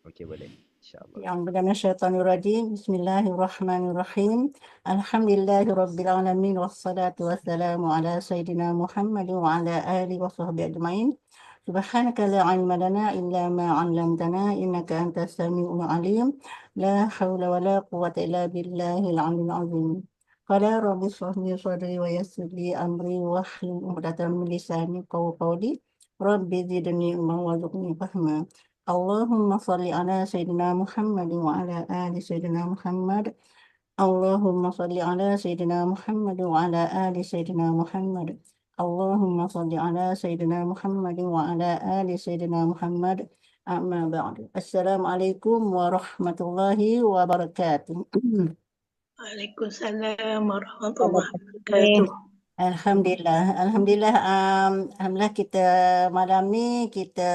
Okey, boleh. InsyaAllah. أعوذ بالله من الشيطان الرجيم بسم الله الرحمن الرحيم الحمد لله رب العالمين والصلاة والسلام على سيدنا محمد وعلى آله وصحبه أجمعين سبحانك لا علم لنا إلا ما علمتنا إنك أنت السميع العليم لا حول ولا قوة إلا بالله العلي العظيم قال رب اشرح لي صدري ويسر لي أمري واحلل عقدة من لساني يفقهوا قولي رب زدني علما وارزقني فهما اللهم صل على سيدنا محمد وعلى آل سيدنا محمد اللهم صل على سيدنا محمد وعلى آل سيدنا محمد اللهم صل على سيدنا محمد وعلى آل سيدنا محمد أما بعد السلام عليكم ورحمة الله وبركاته Waalaikumsalam Salam warahmatullahi Alaikum. wabarakatuh. Alhamdulillah, Alhamdulillah, Alhamdulillah kita malam ni kita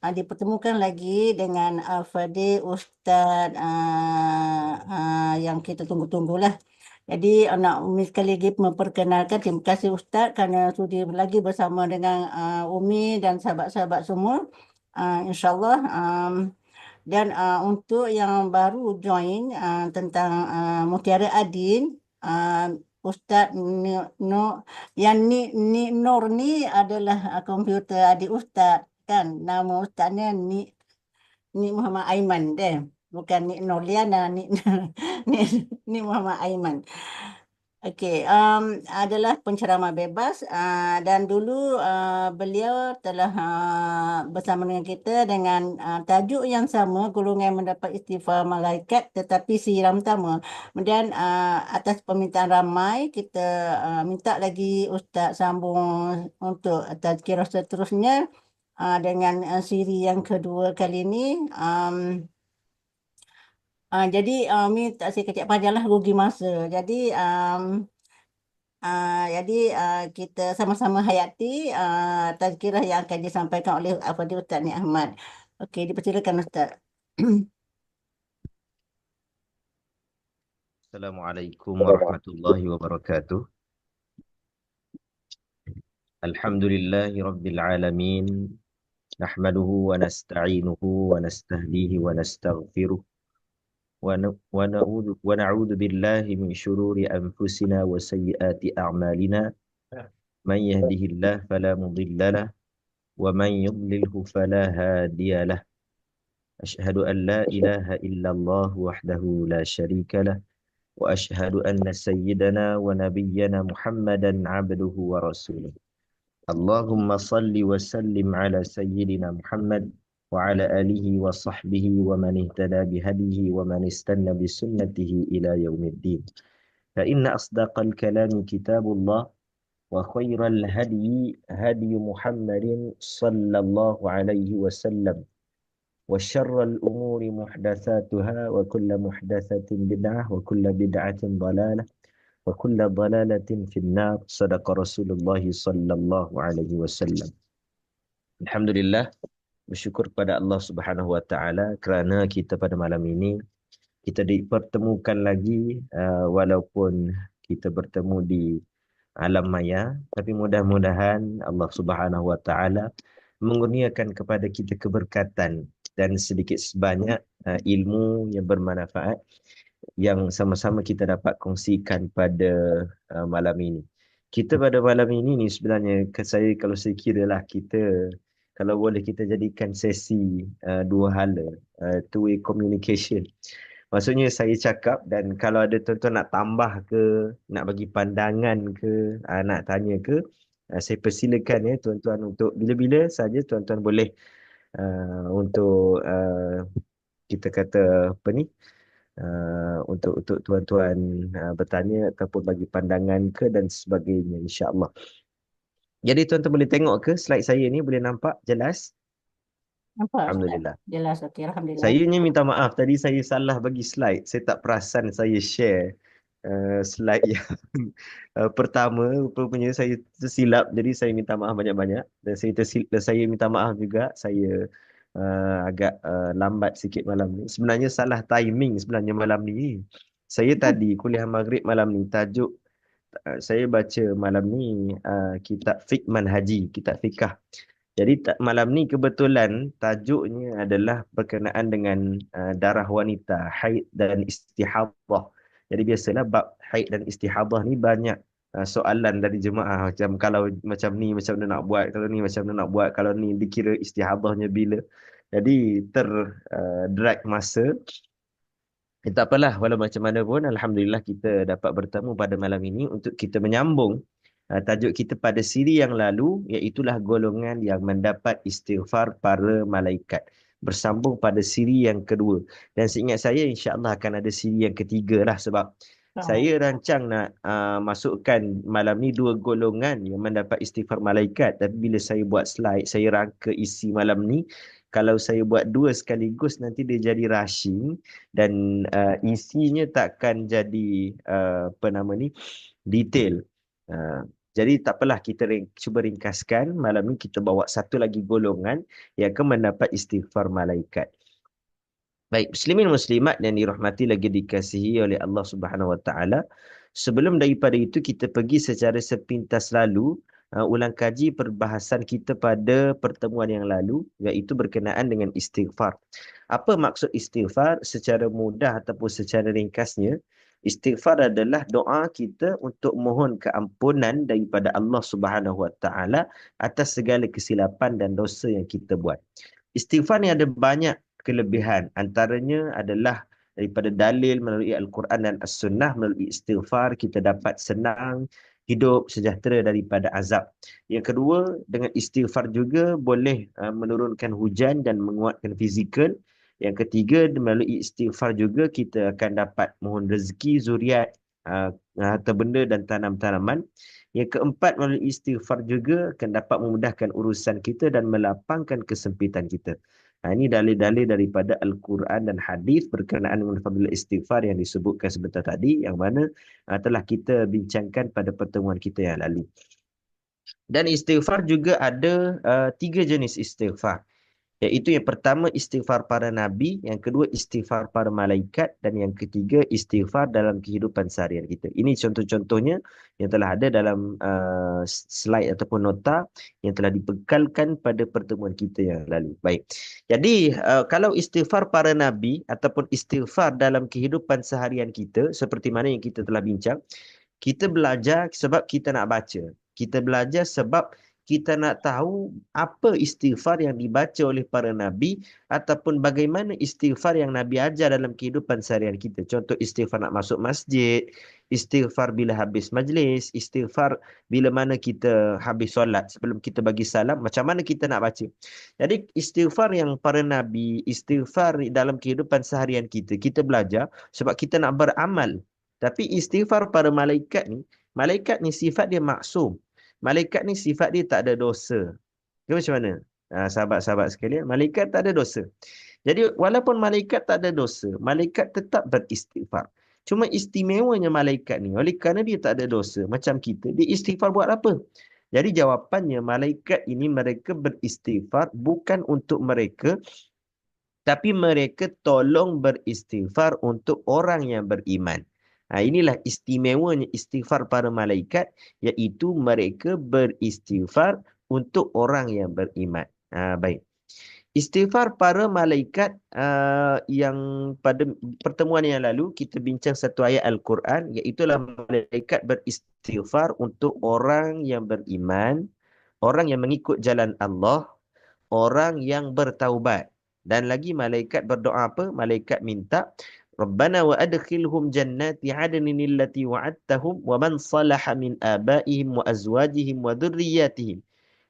dipertemukan lagi dengan Al-Fadhil Ustaz yang kita tunggu-tunggulah. Jadi nak Umi sekali lagi memperkenalkan, terima kasih Ustaz kerana sudi lagi bersama dengan Umi dan sahabat-sahabat semua. InsyaAllah. Dan untuk yang baru join tentang Mutiara Adin, Ustaz yang Ni Nur ni adalah komputer adik Ustaz kan. Nama Ustaznya Ni Muhammad Aiman deh. Bukan Ni Nurliana, Ni Muhammad Aiman. Okey, adalah penceramah bebas dan dulu beliau telah bersama dengan kita dengan tajuk yang sama, golongan mendapat istighfar malaikat tetapi siram tama. Kemudian atas permintaan ramai kita minta lagi Ustaz sambung untuk tazkirah seterusnya dengan siri yang kedua kali ini. Jadi Umi tak saya kecek panjanglah rugi masa. Jadi kita sama-sama hayati tazkirah yang akan disampaikan oleh Al-Fadhil Ustaz Ni Ahmad. Okey, dipersilakan Ustaz. Assalamualaikum warahmatullahi wabarakatuh. Alhamdulillahi rabbil alamin. Nahmaduhu wa nasta'inuhu wa nastahdihi wa nastaghfiruh. ونعوذ بالله من شرور أنفسنا وسيئات أعمالنا من يهده الله فلا مضل له ومن يضلله فلا هادي له أشهد أن لا إله إلا الله وحده لا شريك له وأشهد أن سيدنا ونبينا محمدا عبده ورسوله اللهم صل وسلم على سيدنا محمد وعلى آله وصحبه ومن اهتدى بهديه ومن استنى بسنته إلى يوم الدين فإن أصدق الكلام كتاب الله وخير الهدي هدي محمد صلى الله عليه وسلم وشر الأمور محدثاتها وكل محدثة بدعة وكل بدعة ضلالة وكل ضلالة في النار صدق رسول الله صلى الله عليه وسلم. Alhamdulillah, bersyukur kepada Allah Subhanahu Wa Taala kerana kita pada malam ini kita dipertemukan lagi walaupun kita bertemu di alam maya, tapi mudah-mudahan Allah Subhanahu Wa Taala mengurniakan kepada kita keberkatan dan sedikit sebanyak ilmu yang bermanfaat yang sama-sama kita dapat kongsikan pada malam ini. Kita pada malam ini ni sebenarnya kalau saya kira lah kita kalau boleh kita jadikan sesi dua hala, two-way communication. Maksudnya saya cakap dan kalau ada tuan-tuan nak tambah ke, nak bagi pandangan ke, nak tanya ke, saya persilakan ya tuan-tuan untuk bila-bila saja tuan-tuan boleh untuk kita kata apa ni, untuk tuan-tuan bertanya ataupun bagi pandangan ke dan sebagainya, insya-Allah. Jadi tuan-tuan boleh tengok ke slide saya ni, boleh nampak jelas? Nampak Alhamdulillah. Ustaz? Jelas, okey, Alhamdulillah. Saya ni minta maaf tadi saya salah bagi slide. Saya tak perasan saya share slide yang pertama, rupanya saya tersilap. Jadi saya minta maaf banyak-banyak dan saya minta maaf juga saya agak lambat sikit malam ni. Sebenarnya salah timing sebenarnya malam ni. Saya tadi kuliah maghrib malam ni tajuk saya baca malam ni kitab Fiqh Manhaji, kitab fikah. Jadi malam ni kebetulan tajuknya adalah berkenaan dengan darah wanita, haid dan istihadah. Jadi biasalah bab haid dan istihadah ni banyak soalan dari jemaah, macam kalau macam ni macam mana nak buat, kalau ni macam mana nak buat, kalau ni dikira istihadahnya bila. Jadi drag masa. Tak apalah, walau macam mana pun, Alhamdulillah kita dapat bertemu pada malam ini untuk kita menyambung tajuk kita pada siri yang lalu, iaitulah golongan yang mendapat istighfar para malaikat. Bersambung pada siri yang kedua. Dan seingat saya, insya-Allah akan ada siri yang ketiga lah, sebab saya rancang nak masukkan malam ni dua golongan yang mendapat istighfar malaikat. Tapi bila saya buat slide, saya rangka isi malam ni, kalau saya buat dua sekaligus nanti dia jadi rushing dan isinya takkan jadi apa nama ni, detail. Uh, jadi tak apalah, kita cuba ringkaskan. Malam ni kita bawa satu lagi golongan yang akan mendapat istighfar malaikat. Baik, muslimin muslimat yang dirahmati lagi dikasihi oleh Allah Subhanahu Wa Taala. Sebelum daripada itu kita pergi secara sepintas lalu ulang kaji perbahasan kita pada pertemuan yang lalu, iaitu berkenaan dengan istighfar. Apa maksud istighfar? Secara mudah ataupun secara ringkasnya, istighfar adalah doa kita untuk mohon keampunan daripada Allah Subhanahu Wa Taala atas segala kesilapan dan dosa yang kita buat. Istighfar ni ada banyak kelebihan. Antaranya adalah daripada dalil melalui Al-Quran dan As-Sunnah, melalui istighfar kita dapat senang hidup sejahtera daripada azab. Yang kedua, dengan istighfar juga boleh menurunkan hujan dan menguatkan fizikal. Yang ketiga, melalui istighfar juga kita akan dapat mohon rezeki, zuriat, harta benda dan tanam-tanaman. Yang keempat, melalui istighfar juga akan dapat memudahkan urusan kita dan melapangkan kesempitan kita. Ini dalil-dalil daripada Al-Quran dan hadis berkenaan dengan fadilah istighfar yang disebutkan sebentar tadi, yang mana telah kita bincangkan pada pertemuan kita yang lalu. Dan istighfar juga ada 3 jenis istighfar. Iaitu yang pertama istighfar para nabi, yang kedua istighfar para malaikat, dan yang ketiga istighfar dalam kehidupan seharian kita. Ini contoh-contohnya yang telah ada dalam slide ataupun nota yang telah dibekalkan pada pertemuan kita yang lalu. Baik. Jadi kalau istighfar para nabi ataupun istighfar dalam kehidupan seharian kita, seperti mana yang kita telah bincang, kita belajar sebab kita nak baca. Kita belajar sebab kita nak tahu apa istighfar yang dibaca oleh para nabi ataupun bagaimana istighfar yang Nabi ajar dalam kehidupan seharian kita. Contoh istighfar nak masuk masjid, istighfar bila habis majlis, istighfar bila mana kita habis solat, sebelum kita bagi salam, macam mana kita nak baca. Jadi istighfar yang para nabi, istighfar dalam kehidupan seharian kita, kita belajar sebab kita nak beramal. Tapi istighfar para malaikat ni sifat dia maksum. Malaikat ni sifat dia tak ada dosa. Dia macam mana? Sahabat-sahabat sekalian, malaikat tak ada dosa. Jadi walaupun malaikat tak ada dosa, malaikat tetap beristighfar. Cuma istimewanya malaikat ni, oleh kerana dia tak ada dosa macam kita, dia istighfar buat apa? Jadi jawapannya, malaikat ini mereka beristighfar bukan untuk mereka, tapi mereka tolong beristighfar untuk orang yang beriman. Inilah istimewanya istighfar para malaikat, iaitu mereka beristighfar untuk orang yang beriman. Baik. Istighfar para malaikat yang pada pertemuan yang lalu kita bincang satu ayat Al-Quran, iaitulah malaikat beristighfar untuk orang yang beriman, orang yang mengikut jalan Allah, orang yang bertaubat. Dan lagi malaikat berdoa apa? Malaikat minta, Rabbana wa adkhilhum jannati adnin allati wa'adtahum wa man salaha min abaihim wa azwajihim wa dhurriyyatihim.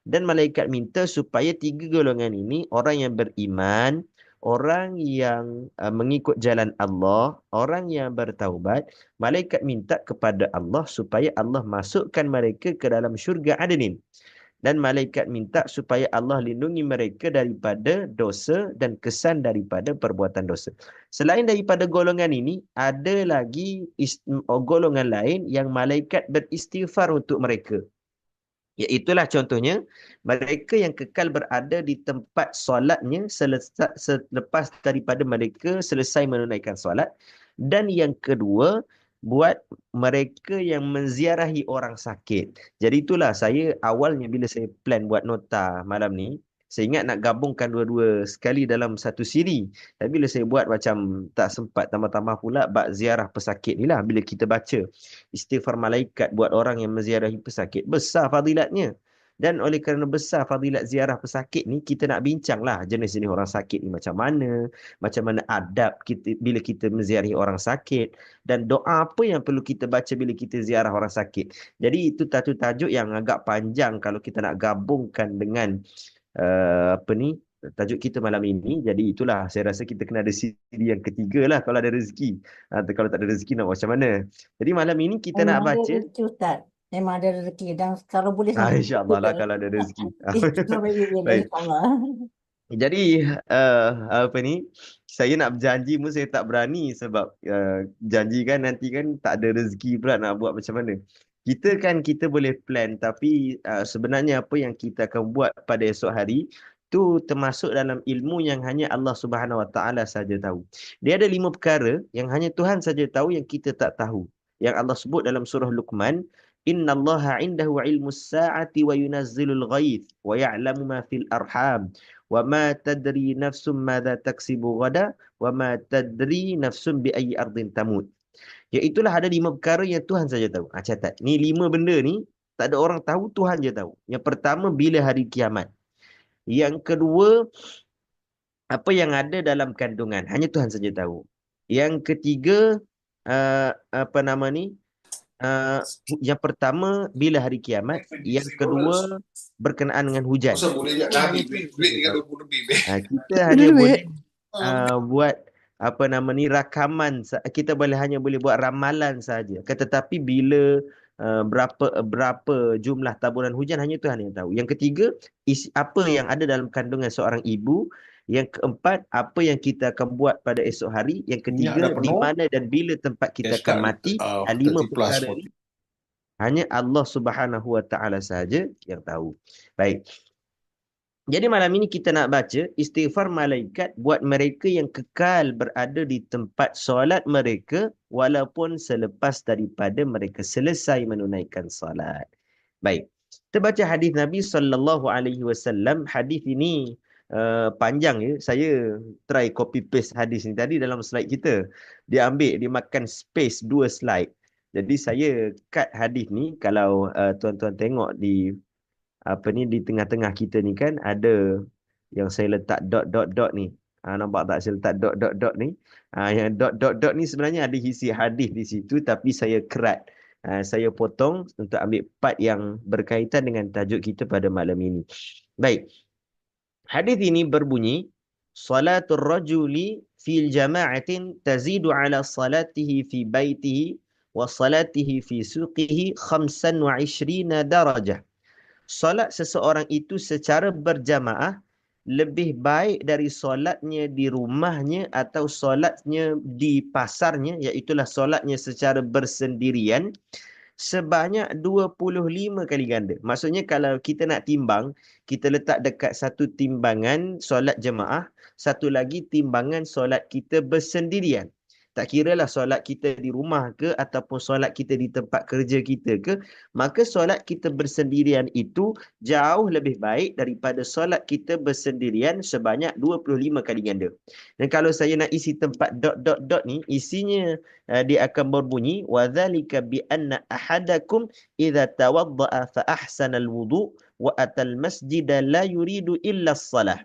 Dan malaikat minta supaya 3 golongan ini, orang yang beriman, orang yang mengikut jalan Allah, orang yang bertaubat, malaikat minta kepada Allah supaya Allah masukkan mereka ke dalam syurga adnin. Dan malaikat minta supaya Allah lindungi mereka daripada dosa dan kesan daripada perbuatan dosa. Selain daripada golongan ini, ada lagi golongan lain yang malaikat beristighfar untuk mereka. Iaitulah contohnya, mereka yang kekal berada di tempat solatnya selepas daripada mereka selesai menunaikan solat. Dan yang kedua, buat mereka yang menziarahi orang sakit. Jadi itulah saya awalnya bila saya plan buat nota malam ni, saya ingat nak gabungkan dua-dua sekali dalam satu siri. Tapi bila saya buat macam tak sempat, tambah-tambah pula bab ziarah pesakit ni lah. Bila kita baca istighfar malaikat buat orang yang menziarahi pesakit, besar fadilatnya. Dan oleh kerana besar fadilat ziarah pesakit ni, kita nak bincanglah jenis-jenis orang sakit ni macam mana adab kita bila kita menziarahi orang sakit, dan doa apa yang perlu kita baca bila kita ziarah orang sakit. Jadi itu tajuk-tajuk yang agak panjang kalau kita nak gabungkan dengan tajuk kita malam ini. Jadi itulah saya rasa kita kena ada siri yang ketiga lah kalau ada rezeki. Kalau tak ada rezeki nak buat macam mana. Jadi malam ini kita nak Memang ada baca. rezeki Ustaz. Memang ada rezeki. Dan kalau boleh sampai InsyaAllah lah kalau ada rezeki. sampai bila Baik. insyaAllah. Jadi saya nak berjanji pun saya tak berani sebab janji kan nanti kan tak ada rezeki pula nak buat macam mana. Kita boleh plan, tapi sebenarnya apa yang kita akan buat pada esok hari tu termasuk dalam ilmu yang hanya Allah Subhanahu Wa Taala saja tahu. Dia ada 5 perkara yang hanya Tuhan saja tahu yang kita tak tahu. Yang Allah sebut dalam surah Luqman, Innallaha 'indahu 'ilmus sa'ati wa yunazzilul ghaith wa ya'lamu ma fil arham. وَمَا تَدْرِي نَفْسٌ مَاذَا تَكْسِبُ غَدًا وَمَا تَدْرِي نَفْسٌ بِأَيِّ أَرْضٍ تَمُوتُ. Iaitulah ada 5 perkara yang Tuhan saja tahu. Catat. Ni 5 benda ni tak ada orang tahu, Tuhan je tahu. Yang pertama, bila hari kiamat. Yang kedua, apa yang ada dalam kandungan. Hanya Tuhan saja tahu. Yang ketiga, yang pertama, bila hari kiamat. Yang kedua, berkenaan dengan hujan. Ini hanya Tuhan saja tahu. Kita hanya boleh buat rakaman. Kita hanya boleh buat ramalan saja. Tetapi bila berapa jumlah taburan hujan hanya Tuhan yang tahu. Yang ketiga, apa yang ada dalam kandungan seorang ibu. Yang keempat, apa yang kita akan buat pada esok hari. Yang ketiga, di mana dan bila tempat kita akan mati. 5 perkara ini hanya Allah Subhanahu Wa Taala saja yang tahu. Baik. Jadi malam ini kita nak baca istighfar malaikat buat mereka yang kekal berada di tempat solat mereka walaupun selepas daripada mereka selesai menunaikan solat. Baik. Kita baca hadis Nabi SAW. Hadis ini panjang ya. Saya try copy paste hadis ni tadi dalam slide kita. Dia makan space 2 slide. Jadi saya cut hadis ni. Kalau tuan-tuan tengok di di tengah-tengah kita ni kan ada yang saya letak dot ni. Nampak tak saya letak dot ni? Yang dot ni sebenarnya ada isi hadis di situ tapi saya kerat. Saya potong untuk ambil part yang berkaitan dengan tajuk kita pada malam ini. Baik. Hadis ini berbunyi, salatul rajuli fil jama'atin tazidu ala salatihi fi baitihi wa salatihi fi suqihi 25 darajah. Solat seseorang itu secara berjamaah lebih baik dari solatnya di rumahnya atau solatnya di pasarnya, iaitulah solatnya secara bersendirian sebanyak 25 kali ganda. Maksudnya kalau kita nak timbang, kita letak dekat satu timbangan solat jemaah, satu lagi timbangan solat kita bersendirian. Tak kiralah solat kita di rumah ke ataupun solat kita di tempat kerja kita ke, maka solat kita bersendirian itu jauh lebih baik daripada solat kita bersendirian sebanyak 25 kali ganda. Dan kalau saya nak isi tempat dot ni, isinya dia akan berbunyi wadzalika bi anna ahadakum idza tawaddaa fa ahsana alwudu wa atal masjida la yuridu illa as-salah.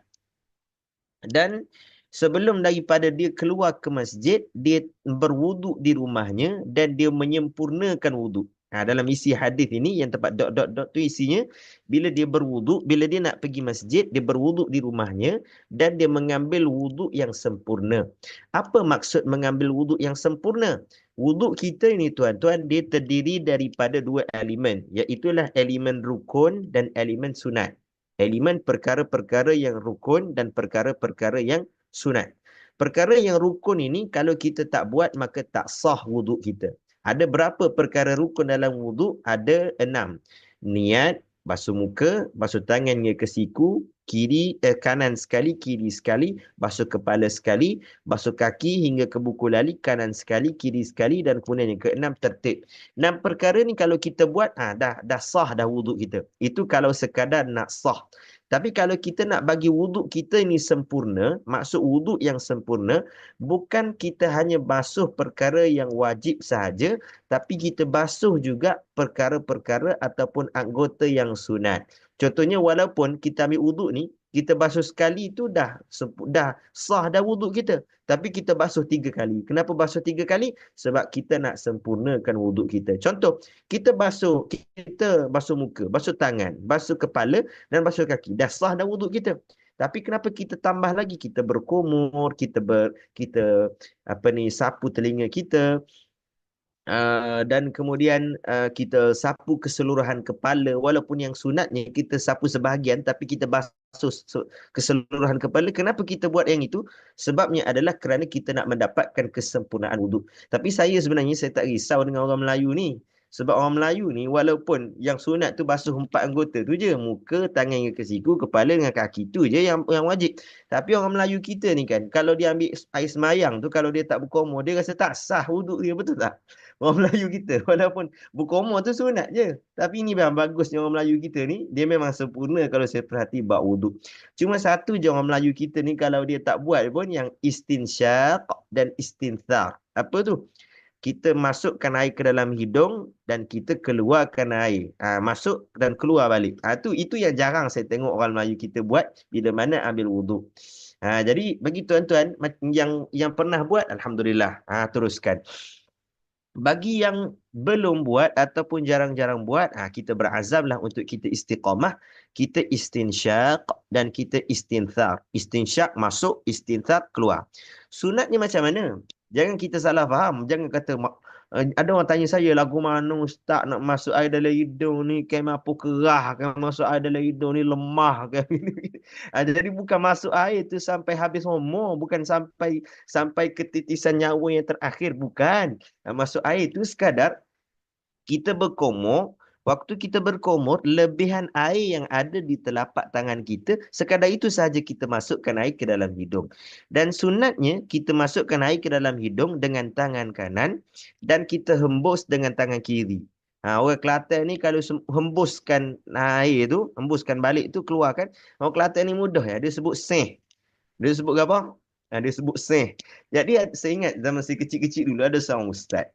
Dan sebelum daripada dia keluar ke masjid, dia berwuduk di rumahnya dan dia menyempurnakan wuduk. Dalam isi hadis ini yang tempat dot tu isinya, bila dia berwuduk, bila dia nak pergi masjid, dia berwuduk di rumahnya dan dia mengambil wuduk yang sempurna. Apa maksud mengambil wuduk yang sempurna? Wuduk kita ini tuan-tuan, dia terdiri daripada 2 elemen, iaitulah elemen rukun dan elemen sunat. Elemen perkara-perkara yang rukun dan perkara-perkara yang sunat. Perkara yang rukun ini kalau kita tak buat maka tak sah wuduk kita. Ada berapa perkara rukun dalam wuduk? Ada 6. Niat, basuh muka, basuh tangan hingga ke siku, kanan sekali, kiri sekali, basuh kepala sekali, basuh kaki hingga ke buku lali, kanan sekali, kiri sekali, dan kemudian yang keenam tertib. 6 perkara ni kalau kita buat, dah sah dah wuduk kita. Itu kalau sekadar nak sah. Tapi kalau kita nak bagi wuduk kita ni sempurna, maksud wuduk yang sempurna, bukan kita hanya basuh perkara yang wajib sahaja, tapi kita basuh juga perkara-perkara ataupun anggota yang sunat. Contohnya walaupun kita ambil wuduk ni, kita basuh sekali tu dah sah dah wuduk kita. Tapi kita basuh 3 kali. Kenapa basuh 3 kali? Sebab kita nak sempurnakan wuduk kita. Contoh, kita basuh muka, basuh tangan, basuh kepala dan basuh kaki. Dah sah dah wuduk kita. Tapi kenapa kita tambah lagi? Kita berkumur, kita sapu telinga kita, dan kemudian kita sapu keseluruhan kepala, walaupun yang sunatnya kita sapu sebahagian tapi kita basuh keseluruhan kepala. Kenapa kita buat yang itu? Sebabnya adalah kerana kita nak mendapatkan kesempurnaan wuduk. Tapi saya tak risau dengan orang Melayu ni. Sebab orang Melayu ni walaupun yang sunat tu basuh 4 anggota tu je, muka, tangan hingga ke siku, kepala dengan kaki tu je yang wajib. Tapi orang Melayu kita ni kan, kalau dia ambil air semayang tu, kalau dia tak berkumur, dia rasa tak sah wuduk dia, betul tak? Orang Melayu kita, walaupun berkumur tu sunat je. Tapi ini memang bagusnya orang Melayu kita ni, dia memang sempurna kalau saya perhati bab wuduk. Cuma satu je orang Melayu kita ni, kalau dia tak buat pun yang istinsyaq dan istinthar. Apa tu? Kita masukkan air ke dalam hidung dan kita keluarkan air. Masuk dan keluar balik. Itu yang jarang saya tengok orang Melayu kita buat bila mana ambil wuduk. Jadi bagi tuan-tuan yang pernah buat, alhamdulillah. Teruskan. Bagi yang belum buat ataupun jarang-jarang buat, kita berazamlah untuk kita istiqamah, kita istinsyaq dan kita istinthar. Istinsyaq masuk, istinthar keluar. Sunatnya macam mana? Jangan kita salah faham. Jangan kata, ada orang tanya saya, lagu mana ustaz nak masuk air dalam hidung ni, kayak mampu kerah kan masuk air dalam hidung ni, lemah kan. Jadi bukan masuk air tu sampai habis umur, bukan sampai ketitisan nyawa yang terakhir, bukan. Masuk air tu sekadar kita berkumur. Waktu kita berkumur, lebihan air yang ada di telapak tangan kita, sekadar itu sahaja kita masukkan air ke dalam hidung. Dan sunatnya, kita masukkan air ke dalam hidung dengan tangan kanan dan kita hembus dengan tangan kiri. Orang Kelantan ni kalau hembuskan air tu, hembuskan balik tu, keluarkan. Orang Kelantan ni mudah ya, dia sebut seh. Dia sebut apa? Dia sebut seh. Jadi saya ingat zaman saya kecil-kecil dulu ada seorang ustaz.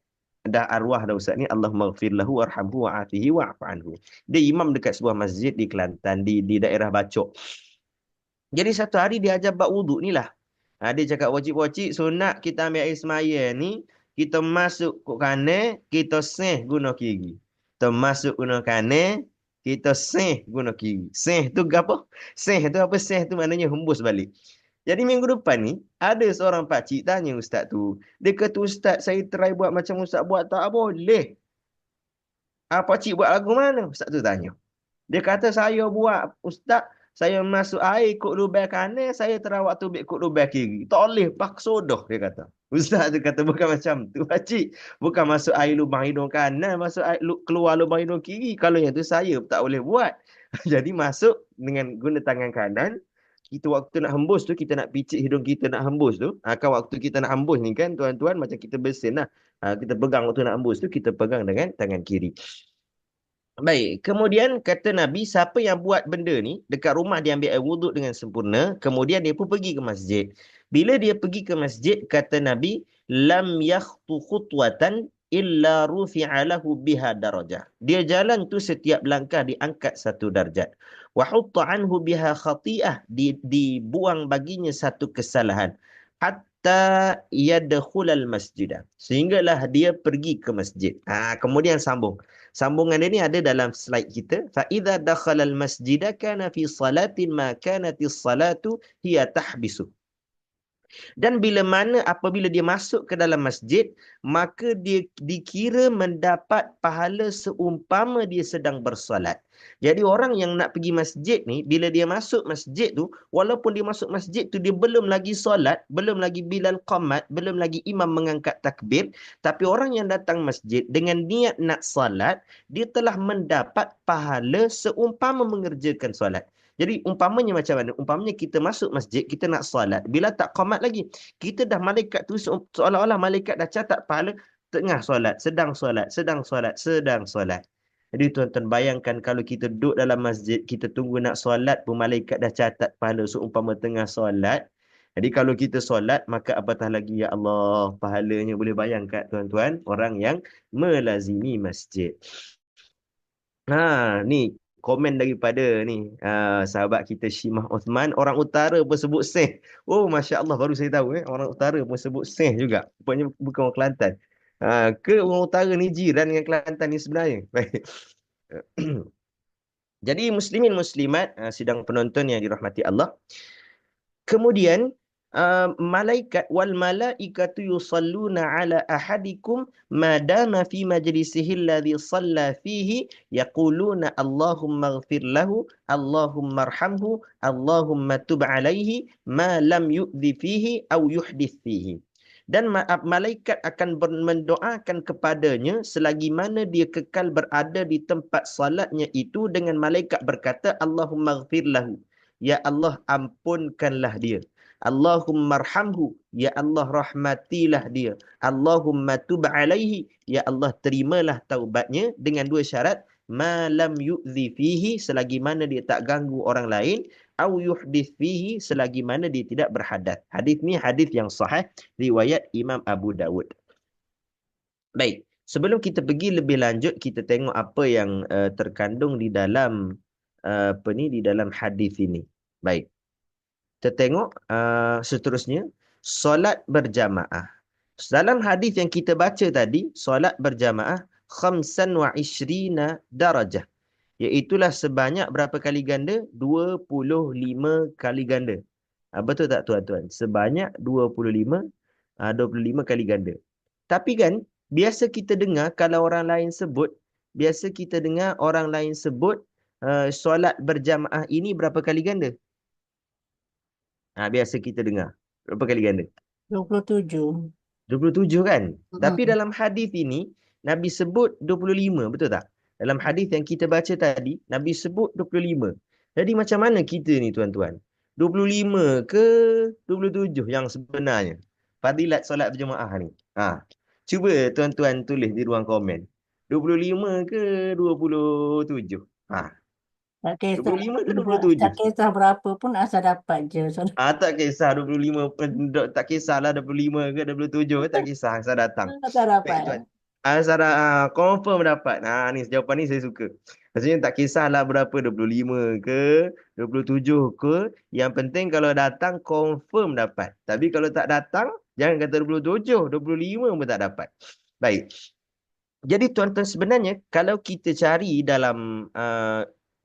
Dah arwah dah ustaz ni, Allah maghfir lahu warhamhu wa'afihi wa'fu anhu. Dia imam dekat sebuah masjid di Kelantan, di daerah Bacok. Jadi satu hari dia ajar bab wuduk ni lah. Dia cakap wajib-wajib sunat kita ambil air semaya ni, kita masuk ke kanan, kita seh guna kiri. Kita masuk guna kanan, kita seh guna kiri. Seh tu apa? Seh tu apa? Seh tu maknanya hembus balik. Jadi minggu depan ni, ada seorang pakcik tanya ustaz tu. Dia kata, ustaz, saya try buat macam ustaz buat, tak boleh. Pakcik buat lagu mana? Ustaz tu tanya. Dia kata, saya buat, ustaz, saya masuk air ikut lubang kanan, saya terawak tubik ikut lubang kiri. Tak boleh, paksa dah, dia kata. Ustaz tu kata, bukan macam tu, pakcik. Bukan masuk air lubang hidung kanan, masuk air keluar lubang hidung kiri. Kalau yang tu saya tak boleh buat. Jadi masuk dengan guna tangan kanan. Kita waktu nak hembus tu, kita nak picit hidung kita nak hembus tu. Kan waktu kita nak hembus ni kan, tuan-tuan, macam kita bersin lah. Kita pegang waktu nak hembus tu, kita pegang dengan tangan kiri. Baik, kemudian kata Nabi, siapa yang buat benda ni, dekat rumah dia ambil air wuduk dengan sempurna, kemudian dia pun pergi ke masjid. Bila dia pergi ke masjid, kata Nabi, lam yakhtu khutwatan illa rufi'a lahu biha darajah. Dia jalan tu setiap langkah diangkat satu darjat. Wa hutta anhu biha khati'ah, dibuang baginya satu kesalahan. Hatta yadkhulal masjidah. Sehinggalah dia pergi ke masjid. Kemudian sambung. Sambungan dia ni ada dalam slide kita. Fa idza dakhala al masjida kana fi salatin ma kanatis salatu hiya tahbisu. Dan apabila dia masuk ke dalam masjid, maka dia dikira mendapat pahala seumpama dia sedang bersolat. Jadi orang yang nak pergi masjid ni, bila dia masuk masjid tu, walaupun dia masuk masjid tu, dia belum lagi solat, belum lagi bilal qamat, belum lagi imam mengangkat takbir, tapi orang yang datang masjid dengan niat nak solat, dia telah mendapat pahala seumpama mengerjakan solat. Jadi umpamanya macam mana? Umpamanya kita masuk masjid, kita nak solat. Bila tak qamat lagi, kita dah malaikat tu seolah-olah malaikat dah catat pahala tengah solat, sedang solat, sedang solat, sedang solat. Jadi tuan-tuan bayangkan kalau kita duduk dalam masjid, kita tunggu nak solat pun malaikat dah catat pahala seumpama tengah solat. Jadi kalau kita solat, maka apatah lagi ya Allah, pahalanya boleh bayangkan tuan-tuan, orang yang melazimi masjid. Ni komen daripada ni sahabat kita Syimah Uthman, orang utara pun sebut seh. Oh, Masya Allah, baru saya tahu orang utara pun sebut seh juga. Rupanya bukan orang Kelantan. Ke orang utara ni jiran dengan Kelantan ni sebenarnya. Baik. Jadi muslimin muslimat, sidang penonton yang dirahmati Allah. Kemudian malaikat wal malaikatu yusalluna ala ahadikum ma dama fi majlisihi alladhi shalla fihi yaquluna Allahumma ighfir lahu Allahumma arhamhu Allahumma tub alaihi ma lam yu'dhi fihi aw yuhdith fihi. Dan malaikat akan mendoakan kepadanya selagi mana dia kekal berada di tempat salatnya itu dengan malaikat berkata Allahumma ighfir lahu. Ya Allah, ampunkanlah dia. Allahumma arhamhu. Ya Allah, rahmatilah dia. Allahumma tub alaihi. Ya Allah, terimalah taubatnya dengan dua syarat. Ma lam yu'dhi fihi, selagi mana dia tak ganggu orang lain. Au yuhdith fihi, selagi mana dia tidak berhadas. Hadis ni hadis yang sahih, riwayat Imam Abu Dawud. Baik, sebelum kita pergi lebih lanjut, kita tengok apa yang terkandung di dalam di dalam hadis ini. Baik. Kita tengok seterusnya, solat berjamaah. Dalam hadis yang kita baca tadi, solat berjamaah 25 darajah. Iaitulah sebanyak berapa kali ganda? 25 kali ganda. Betul tak tuan-tuan? Sebanyak 25 kali ganda. Tapi kan, biasa kita dengar kalau orang lain sebut, solat berjamaah ini berapa kali ganda? Biasa kita dengar. Berapa kali ganda? 27. 27 kan? Tapi dalam hadis ini, Nabi sebut 25, betul tak? Dalam hadis yang kita baca tadi, Nabi sebut 25. Jadi macam mana kita ni tuan-tuan? 25 ke 27 yang sebenarnya? Fadilat solat berjemaah ni. Cuba tuan-tuan tulis di ruang komen. 25 ke 27? Tak kisah, 25 ke 27? tak kisah berapa pun asal dapat je. Tak kisah 25, tak kisahlah 25 ke 27 ke, tak kisah asal datang. Asal dapat. Baik tuan. Asal confirm dapat. Ni jawapan ni saya suka. Maksudnya tak kisahlah berapa, 25 ke 27 ke, yang penting kalau datang confirm dapat. Tapi kalau tak datang, jangan kata 27, 25 pun tak dapat. Baik. Jadi tuan-tuan, sebenarnya kalau kita cari dalam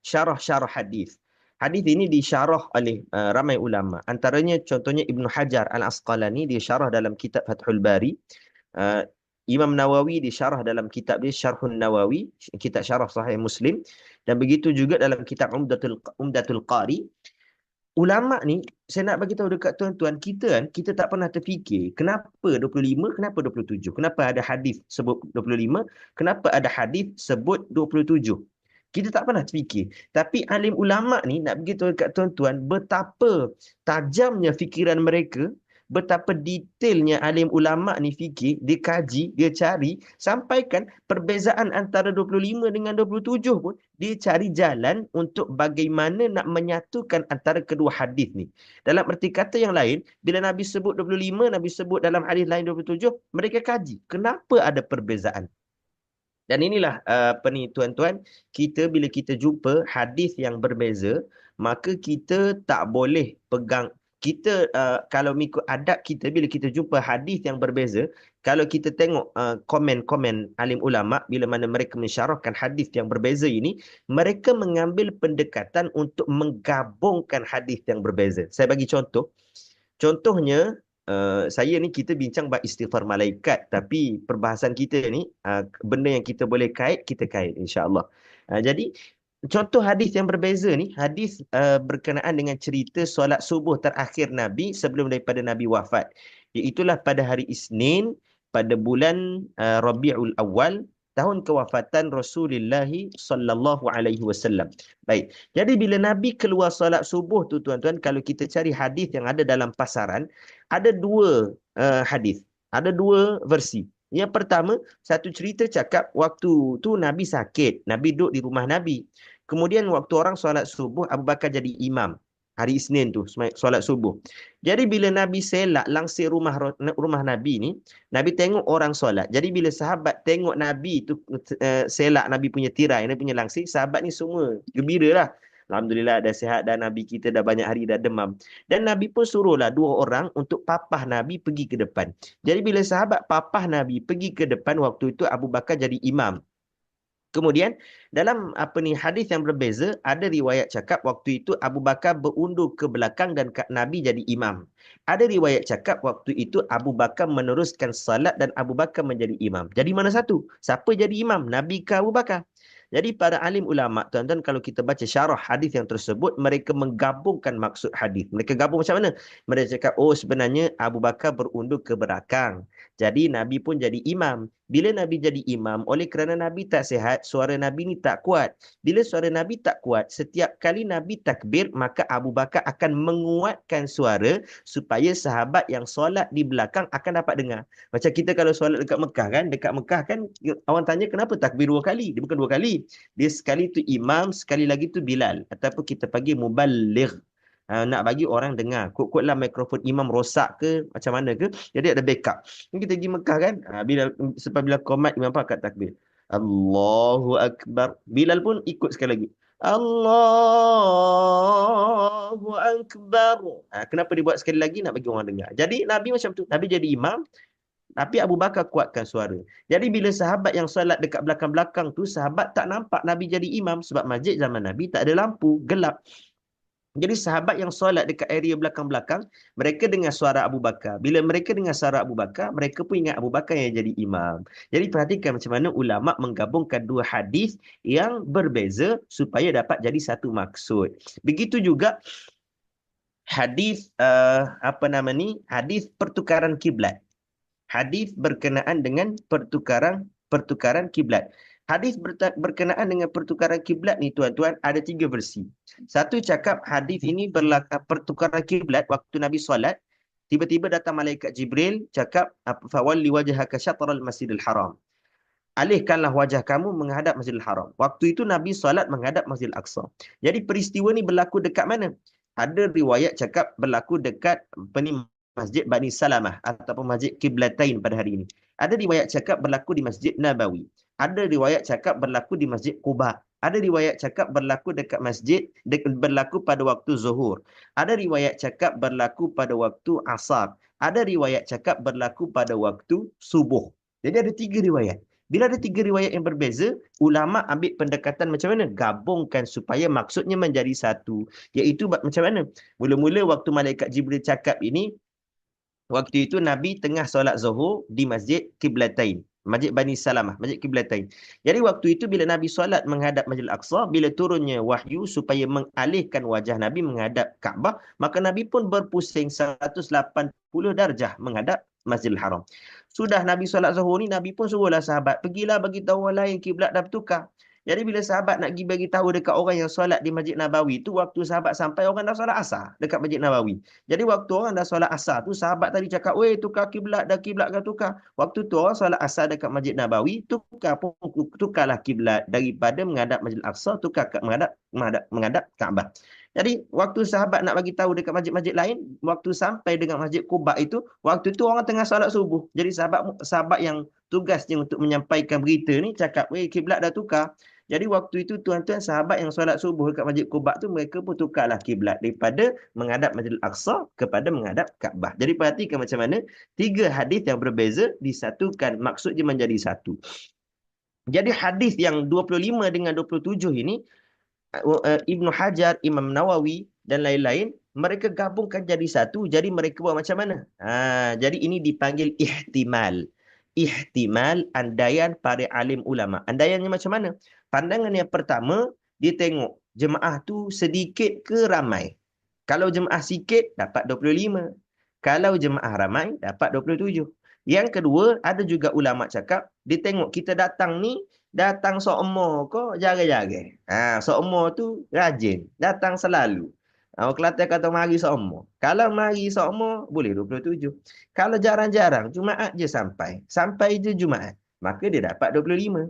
syarah-syarah hadis. Hadis ini disyarah oleh ramai ulama. Antaranya contohnya Ibn Hajar Al-Asqalani, dia syarah dalam kitab Fathul Bari. Imam Nawawi disyarah dalam kitab dia Syarhun Nawawi, kitab syarah Sahih Muslim. Dan begitu juga dalam kitab Umdatul Qari. Ulama ni, saya nak bagi tahu dekat tuan-tuan, kita tak pernah terfikir kenapa 25, kenapa 27. Kenapa ada hadis sebut 25, kenapa ada hadis sebut 27. Kita tak pernah terfikir. Tapi alim ulama ni nak beritahu dekat tuan-tuan betapa tajamnya fikiran mereka, betapa detailnya alim ulama ni fikir, dia kaji, dia cari, sampaikan perbezaan antara 25 dengan 27 pun, dia cari jalan untuk bagaimana nak menyatukan antara kedua hadis ni. Dalam erti kata yang lain, bila Nabi sebut 25, Nabi sebut dalam hadis lain 27, mereka kaji, kenapa ada perbezaan. Dan inilah tuan-tuan, bila kita jumpa hadis yang berbeza, maka kita tak boleh pegang. Kita kalau mengikut adab kita, bila kita jumpa hadis yang berbeza, kalau kita tengok komen-komen alim ulama, bila mana mereka mensyarahkan hadis yang berbeza ini, mereka mengambil pendekatan untuk menggabungkan hadis yang berbeza. Saya bagi contoh. Contohnya, saya ni kita bincang bab istighfar malaikat, tapi perbahasan kita ni benda yang kita boleh kait, kita kait insya-Allah. Jadi contoh hadis yang berbeza ni, hadis berkenaan dengan cerita solat subuh terakhir Nabi sebelum daripada Nabi wafat. Iaitulah pada hari Isnin pada bulan Rabiul Awal tahun kewafatan Rasulullah sallallahu alaihi wasallam. Baik. Jadi bila Nabi keluar solat subuh tu tuan-tuan, kalau kita cari hadis yang ada dalam pasaran, ada dua hadis. Ada dua versi. Yang pertama, satu cerita cakap waktu tu Nabi sakit. Nabi duduk di rumah Nabi. Kemudian waktu orang solat subuh, Abu Bakar jadi imam. Hari Isnin tu, solat subuh. Jadi bila Nabi selak langsir rumah Nabi ni, Nabi tengok orang solat. Jadi bila sahabat tengok Nabi tu selak Nabi punya tirai, Nabi punya langsir, sahabat ni semua gembira lah. Alhamdulillah dah sihat dan Nabi kita dah banyak hari dah demam. Dan Nabi pun suruhlah dua orang untuk papah Nabi pergi ke depan. Jadi bila sahabat papah Nabi pergi ke depan, waktu itu Abu Bakar jadi imam. Kemudian dalam hadis yang berbeza, ada riwayat cakap waktu itu Abu Bakar berundur ke belakang dan Nabi jadi imam. Ada riwayat cakap waktu itu Abu Bakar meneruskan salat dan Abu Bakar menjadi imam. Jadi mana satu? Siapa jadi imam? Nabi ke Abu Bakar? Jadi para alim ulama, tuan-tuan, kalau kita baca syarah hadis yang tersebut, mereka menggabungkan maksud hadis. Mereka gabung macam mana? Mereka cakap, oh sebenarnya Abu Bakar berundur ke belakang. Jadi Nabi pun jadi imam. Bila Nabi jadi imam, oleh kerana Nabi tak sihat, suara Nabi ni tak kuat. Bila suara Nabi tak kuat, setiap kali Nabi takbir, maka Abu Bakar akan menguatkan suara supaya sahabat yang solat di belakang akan dapat dengar. Macam kita kalau solat dekat Mekah kan, orang tanya kenapa takbir dua kali? Dia bukan dua kali. Dia sekali tu imam, sekali lagi tu Bilal. Ataupun kita panggil muballigh. Nak bagi orang dengar. Kod-kodlah mikrofon imam rosak ke, macam mana ke. Jadi ada backup. Ni kita pergi Mekah kan, bila qomat imam apa kat takbir. Allahu Akbar. Bilal pun ikut sekali lagi. Allahu Akbar. Kenapa dia buat sekali lagi? Nak bagi orang dengar. Jadi Nabi macam tu. Nabi jadi imam, tapi Abu Bakar kuatkan suara. Jadi bila sahabat yang solat dekat belakang-belakang tu, sahabat tak nampak Nabi jadi imam. Sebab masjid zaman Nabi tak ada lampu, gelap. Jadi sahabat yang solat dekat area belakang-belakang, mereka dengar suara Abu Bakar. Bila mereka dengar suara Abu Bakar, mereka pun ingat Abu Bakar yang jadi imam. Jadi perhatikan macam mana ulama menggabungkan dua hadis yang berbeza supaya dapat jadi satu maksud. Begitu juga hadis hadis pertukaran kiblat. Hadis berkenaan dengan pertukaran kiblat. Hadis berkenaan dengan pertukaran kiblat ni tuan-tuan ada tiga versi. Satu cakap hadis ini pertukaran kiblat waktu Nabi solat, tiba-tiba datang malaikat Jibril cakap fawalli wajhaka syatral Masjidil Haram. Alihkanlah wajah kamu menghadap Masjidil Haram. Waktu itu Nabi solat menghadap Masjidil Aqsa. Jadi peristiwa ni berlaku dekat mana? Ada riwayat cakap berlaku dekat Masjid Bani Salamah ataupun Masjid Qiblatain pada hari ini. Ada riwayat cakap berlaku di Masjid Nabawi. Ada riwayat cakap berlaku di Masjid Quba. Ada riwayat cakap berlaku dekat masjid, berlaku pada waktu zuhur. Ada riwayat cakap berlaku pada waktu asar. Ada riwayat cakap berlaku pada waktu subuh. Jadi ada tiga riwayat. Bila ada tiga riwayat yang berbeza, ulama ambil pendekatan macam mana? Gabungkan supaya maksudnya menjadi satu. Iaitu macam mana? Mula-mula waktu malaikat Jibril cakap ini, waktu itu Nabi tengah solat zuhur di Masjid Qiblatain. Masjid Bani Salamah, Masjid Qiblatain. Jadi waktu itu bila Nabi solat menghadap Masjid Al-Aqsa, bila turunnya wahyu supaya mengalihkan wajah Nabi menghadap Kaabah, maka Nabi pun berpusing 180 darjah menghadap Masjidil Haram. Sudah Nabi solat zuhur ni, Nabi pun suruhlah sahabat, pergilah bagi tahu orang lain kiblat dah bertukar. Jadi bila sahabat nak pergi bagi tahu dekat orang yang solat di Masjid Nabawi tu, waktu sahabat sampai orang dah solat asar dekat Masjid Nabawi. Jadi waktu orang dah solat asar tu, sahabat tadi cakap, "Weh, tukar kiblat dah, kiblat dah tukar." Waktu tu orang solat asar dekat Masjid Nabawi, tukarlah kiblat daripada menghadap Masjid Al-Aqsa tukar ke menghadap Kaabah. Jadi waktu sahabat nak bagi tahu dekat masjid-masjid lain, waktu sampai dengan Masjid Quba itu, waktu tu orang tengah solat subuh. Jadi sahabat yang tugasnya untuk menyampaikan berita ni cakap, "Weh, kiblat dah tukar." Jadi waktu itu tuan-tuan sahabat yang solat subuh dekat Masjid Quba tu, mereka pun tukarlah kiblat daripada menghadap Masjid Al-Aqsa kepada menghadap Kaabah. Jadi perhatikan macam mana tiga hadis yang berbeza disatukan, maksudnya menjadi satu. Jadi hadis yang 25 dengan 27 ini, Ibnu Hajar, Imam Nawawi dan lain-lain, mereka gabungkan jadi satu. Jadi mereka buat macam mana? Jadi ini dipanggil ihtimal. Ihtimal, andaian para alim ulama. Andaiannya macam mana? Pandangan yang pertama, dia tengok jemaah tu sedikit ke ramai. Kalau jemaah sikit, dapat 25. Kalau jemaah ramai, dapat 27. Yang kedua, ada juga ulama cakap, dia tengok kita datang ni, datang seumur kok jaga-jaga. Seumur tu rajin, datang selalu. Orang Kelantan kata mari seumur. Kalau mari seumur, boleh 27. Kalau jarang-jarang, Jumaat je sampai. Sampai je Jumaat. Maka dia dapat 25.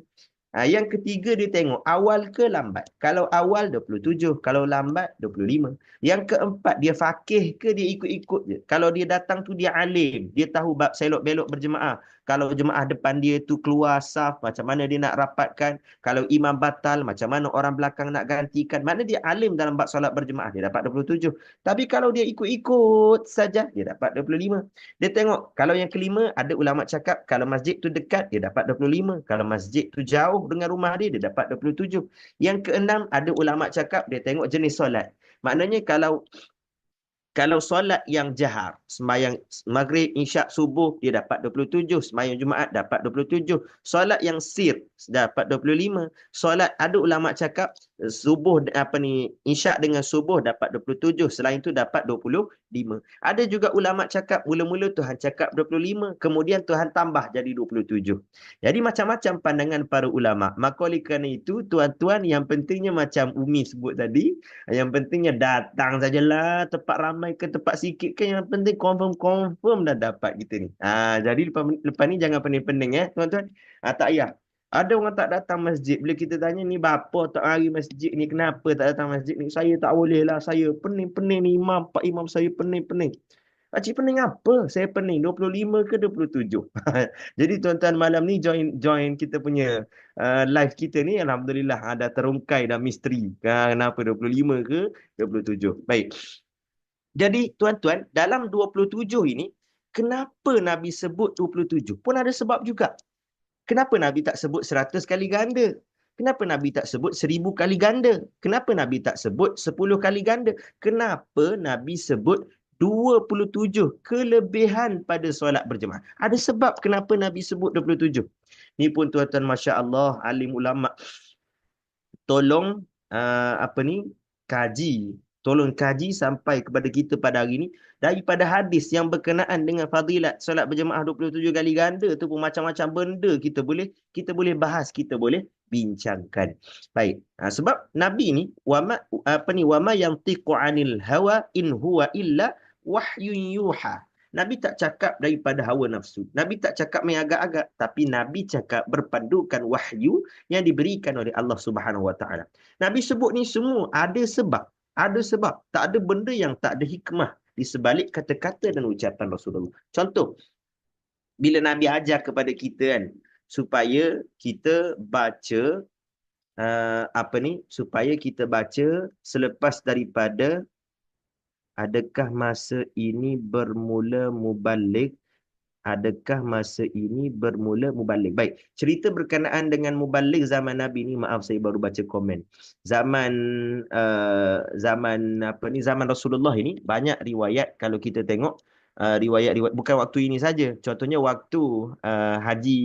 Yang ketiga dia tengok awal ke lambat. Kalau awal 27, kalau lambat 25. Yang keempat dia faqih ke dia ikut-ikut je. Kalau dia datang tu dia alim, dia tahu bab selok belok berjemaah. Kalau jemaah depan dia tu keluar saf, macam mana dia nak rapatkan. Kalau imam batal, macam mana orang belakang nak gantikan. Mana dia alim dalam bab solat berjemaah, dia dapat 27. Tapi kalau dia ikut-ikut saja, dia dapat 25. Dia tengok, kalau yang kelima, ada ulama cakap, kalau masjid tu dekat, dia dapat 25. Kalau masjid tu jauh dengan rumah dia, dia dapat 27. Yang keenam, ada ulama cakap, dia tengok jenis solat. Maknanya kalau solat yang jahar, sembahyang maghrib, isyak, subuh, dia dapat 27. Sembahyang Jumaat dapat 27. Solat yang sir, dapat 25. Solat, ada ulama cakap, subuh, isyak dengan subuh dapat 27. Selain itu dapat 25. Ada juga ulama cakap, mula-mula Tuhan cakap 25, kemudian Tuhan tambah jadi 27. Jadi macam-macam pandangan para ulama. Maka oleh kerana itu, tuan-tuan, yang pentingnya macam Umi sebut tadi, yang pentingnya datang sajalah, tempat ramai ke tempat sikit ke, yang penting confirm dah dapat kita ni. Jadi lepas ni jangan pening-pening tuan-tuan. Tak payah. Ada orang tak datang masjid. Bila kita tanya ni bapa tak hari masjid ni, kenapa tak datang masjid ni? Saya tak boleh lah. Saya pening-pening ni imam. Pak imam saya pening-pening. Pakcik pening apa? Saya pening 25 ke 27. Jadi tuan-tuan malam ni join kita punya live kita ni. Alhamdulillah ada terungkai dah misteri. Kenapa 25 ke 27. Baik. Jadi tuan-tuan, dalam 27 ini, kenapa Nabi sebut 27? Pun ada sebab juga. Kenapa Nabi tak sebut 100 kali ganda? Kenapa Nabi tak sebut 1000 kali ganda? Kenapa Nabi tak sebut 10 kali ganda? Kenapa Nabi sebut 27 kelebihan pada solat berjemaah? Ada sebab kenapa Nabi sebut 27. Ni pun tuan-tuan, Masya Allah, alim ulama. Tolong kaji. Tolong kaji sampai kepada kita pada hari ini. Daripada hadis yang berkenaan dengan fadilat solat berjemaah 27 kali ganda tu pun macam-macam benda kita boleh bahas, kita boleh bincangkan. Baik. Sebab Nabi ni wama yantiqu anil hawa in huwa illa wahyun yuha. Nabi tak cakap daripada hawa nafsu. Nabi tak cakap main agak-agak, tapi Nabi cakap berpandukan wahyu yang diberikan oleh Allah Subhanahu Wa Taala. Nabi sebut ni semua ada sebab. Ada sebab. Tak ada benda yang tak ada hikmah di sebalik kata-kata dan ucapan Rasulullah. Contoh, bila Nabi ajar kepada kita kan, supaya kita baca supaya kita baca selepas daripada adakah masa ini bermula mubaligh. Adakah masa ini bermula mubaligh? Baik, cerita berkenaan dengan mubaligh zaman Nabi ni, maaf saya baru baca komen. Zaman Rasulullah ini banyak riwayat, kalau kita tengok riwayat-riwayat bukan waktu ini saja. Contohnya waktu haji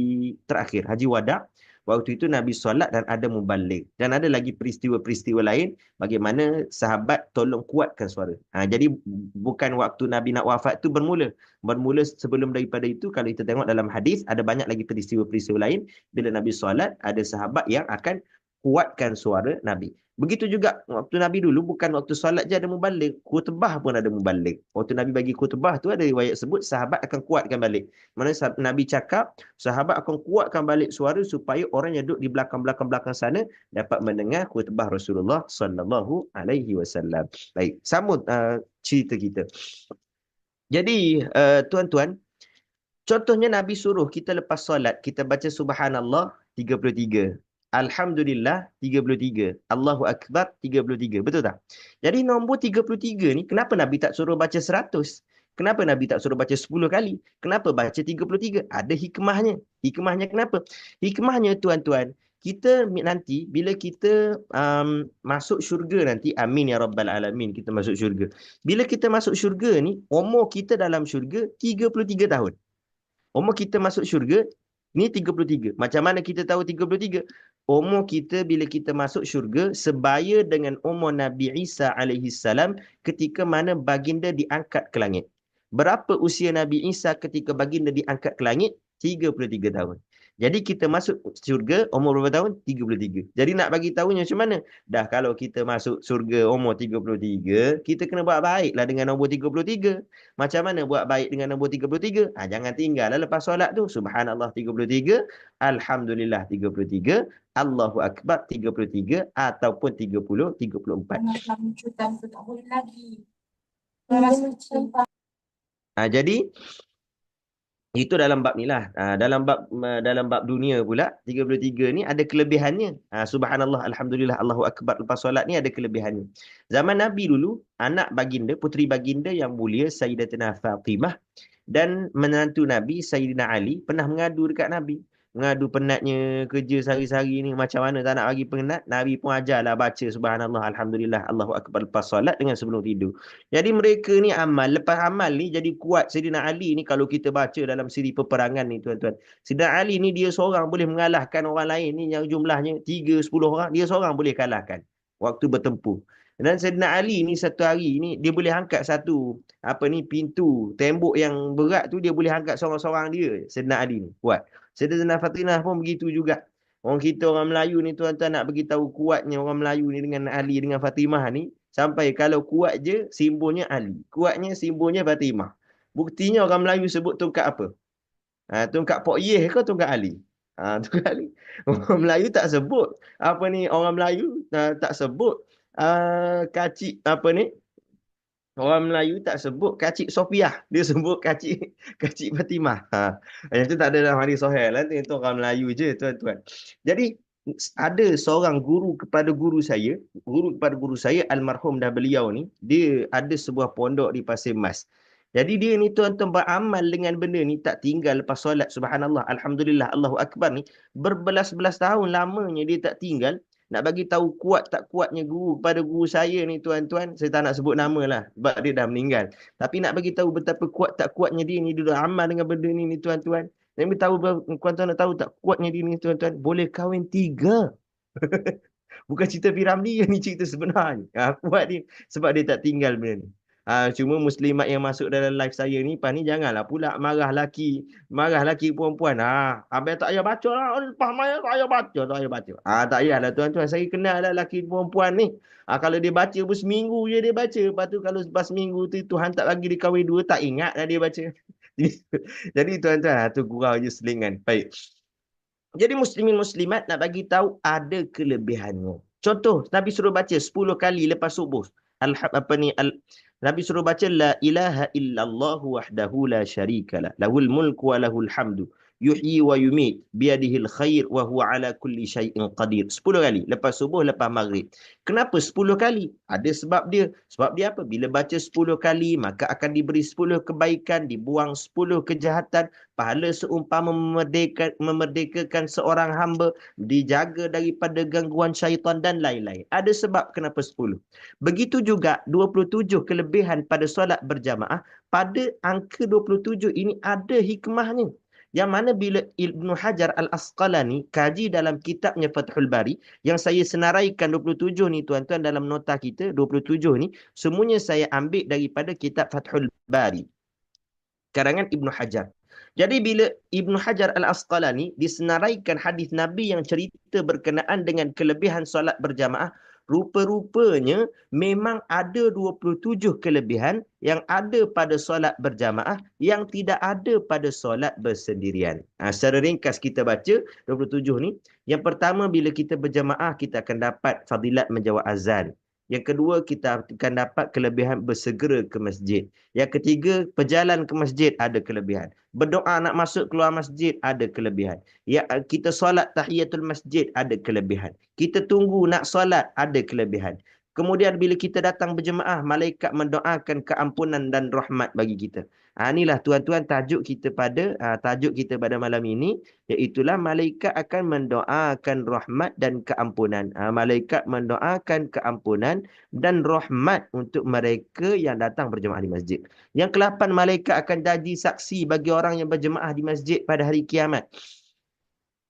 terakhir, haji wada'. Waktu itu Nabi solat dan ada mubaligh. Dan ada lagi peristiwa-peristiwa lain bagaimana sahabat tolong kuatkan suara. Jadi bukan waktu Nabi nak wafat tu bermula. Bermula sebelum daripada itu, kalau kita tengok dalam hadis, ada banyak lagi peristiwa-peristiwa lain. Bila Nabi solat, ada sahabat yang akan kuatkan suara Nabi. Begitu juga waktu Nabi dulu, bukan waktu solat je ada mubaligh, khutbah pun ada mubaligh. Waktu Nabi bagi khutbah tu ada riwayat sebut sahabat akan kuatkan balik. Mana Nabi cakap, sahabat akan kuatkan balik suara supaya orang yang duduk di belakang-belakang sana dapat mendengar khutbah Rasulullah sallallahu alaihi wasallam. Baik, sambut cerita kita. Jadi tuan-tuan, contohnya Nabi suruh kita lepas solat kita baca subhanallah 33. Alhamdulillah 33. Allahu Akbar 33. Betul tak? Jadi nombor 33 ni, kenapa Nabi tak suruh baca 100? Kenapa Nabi tak suruh baca 10 kali? Kenapa baca 33? Ada hikmahnya. Hikmahnya kenapa? Hikmahnya tuan-tuan, kita nanti bila kita masuk syurga nanti, amin ya rabbal alamin, kita masuk syurga. Bila kita masuk syurga ni, umur kita dalam syurga 33 tahun. Umur kita masuk syurga ni 33. Macam mana kita tahu 33? Umur kita bila kita masuk syurga sebaya dengan umur Nabi Isa alaihi salam ketika mana baginda diangkat ke langit. Berapa usia Nabi Isa ketika baginda diangkat ke langit? 33 tahun. Jadi kita masuk syurga umur berapa tahun? 33. Jadi nak bagi tahunya macam mana? Dah kalau kita masuk syurga umur 33, kita kena buat baiklah dengan umur 33. Macam mana buat baik dengan umur 33? Jangan tinggallah lepas solat tu. Subhanallah 33, Alhamdulillah 33, Allahu Akbar 33 ataupun 30, 34. Tak boleh lagi. Jadi itu dalam bab ni lah. Dalam bab dunia pula 33 ni ada kelebihannya. Subhanallah, alhamdulillah, Allahu akbar lepas solat ni ada kelebihannya. Zaman Nabi dulu, anak baginda, puteri baginda yang mulia Sayyidatina Fatimah dan menantu Nabi Sayyidina Ali pernah mengadu dekat Nabi. Mengadu penatnya kerja sehari-hari ni, macam mana tak nak bagi penat. Nabi pun ajarlah baca subhanallah, alhamdulillah, Allahu akbar lepas solat dengan sebelum tidur. Jadi mereka ni lepas amal ni jadi kuat. Sayyidina Ali ni kalau kita baca dalam siri peperangan ni tuan-tuan, Sayyidina Ali ni dia seorang boleh mengalahkan orang lain ni yang jumlahnya 3-10 orang, dia seorang boleh kalahkan waktu bertempur. Dan Sayyidina Ali ni satu hari ni dia boleh angkat satu pintu tembok yang berat tu, dia boleh angkat seorang-seorang dia. Sayyidina Ali ni kuat. Sayyidina Fatimah pun begitu juga. Orang kita orang Melayu ni tuan-tuan nak bagi tahu kuatnya orang Melayu ni dengan Ali dengan Fatimah ni, sampai kalau kuat je simbolnya Ali, kuatnya simbolnya Fatimah. Buktinya orang Melayu sebut tongkat apa? Tongkat Pok Yeh ke tongkat Ali? Tongkat Ali. Orang Melayu tak sebut orang Melayu tak sebut kacik orang Melayu tak sebut kacik Sofiah. Dia sebut kacik Fatimah. Yang tu tak ada dalam hadis sahih lah. Itu orang Melayu je tuan-tuan. Jadi ada seorang guru kepada guru saya, almarhum dah beliau ni, dia ada sebuah pondok di Pasir Mas. Jadi dia ni tuan-tuan beramal dengan benda ni, tak tinggal lepas solat subhanallah, alhamdulillah, Allahu akbar ni, berbelas-belas tahun lamanya dia tak tinggal. Nak bagi tahu kuat tak kuatnya guru kepada guru saya ni tuan-tuan, saya tak nak sebut nama lah sebab dia dah meninggal. Tapi nak bagi tahu betapa kuat tak kuatnya dia ni, dia dah amal dengan benda ni tuan-tuan. Nak bagi tahu, tuan-tuan nak tahu tak kuatnya dia ni tuan-tuan, boleh kahwin 3. Bukan cerita Piramli, ni cerita sebenarnya. Kuat dia sebab dia tak tinggal benda ni. Cuma muslimat yang masuk dalam live saya ni, pas ni janganlah pula marah laki perempuan. Abang tak payah baca lah. Lepas maya tak payah baca. Tak payahlah tuan-tuan. Saya kenal lah laki perempuan ni. Kalau dia baca pun seminggu je dia baca. Lepas tu kalau lepas seminggu tu Tuhan tak bagi dia kahwin 2, tak ingat lah dia baca. Jadi tuan-tuan, tu gurau je selingan. Baik. Jadi muslimin muslimat nak bagi tahu ada kelebihannya. Contoh, Nabi suruh baca 10 kali lepas subuh. Nabi suruh baca la ilaha illallah wahdahu la syarikalah, lahul mulku wa lahul hamdu, yuhyi wa yumit, biyadihil khair wa huwa ala kulli syai'in qadir. 10 kali lepas subuh, lepas maghrib. Kenapa 10 kali? Ada sebab dia. Sebab dia apa? Bila baca 10 kali, maka akan diberi 10 kebaikan, dibuang 10 kejahatan, pahala seumpama memerdekakan seorang hamba, dijaga daripada gangguan syaitan dan lain-lain. Ada sebab kenapa 10. Begitu juga 27 kelebihan pada solat berjamaah. Pada angka 27 ini ada hikmahnya. Yang mana bila Ibnu Hajar Al-Asqalani kaji dalam kitabnya Fathul Bari, yang saya senaraikan 27 ni tuan-tuan dalam nota kita, 27 ni semuanya saya ambil daripada kitab Fathul Bari karangan Ibnu Hajar. Jadi bila Ibnu Hajar Al-Asqalani disenaraikan hadis Nabi yang cerita berkenaan dengan kelebihan solat berjamaah, rupa-rupanya memang ada 27 kelebihan yang ada pada solat berjamaah yang tidak ada pada solat bersendirian. Secara ringkas kita baca 27 ni. Yang pertama, bila kita berjamaah kita akan dapat fadilat menjawab azan. Yang kedua, kita akan dapat kelebihan bersegera ke masjid. Yang ketiga, berjalan ke masjid ada kelebihan. Berdoa nak masuk keluar masjid ada kelebihan. Ya, kita solat tahiyatul masjid ada kelebihan. Kita tunggu nak solat ada kelebihan. Kemudian bila kita datang berjemaah, malaikat mendoakan keampunan dan rahmat bagi kita. Inilah tuan-tuan tajuk kita pada malam ini, iaitulah malaikat akan mendoakan rahmat dan keampunan. Malaikat mendoakan keampunan dan rahmat untuk mereka yang datang berjemaah di masjid. Yang ke-8, malaikat akan jadi saksi bagi orang yang berjemaah di masjid pada hari kiamat.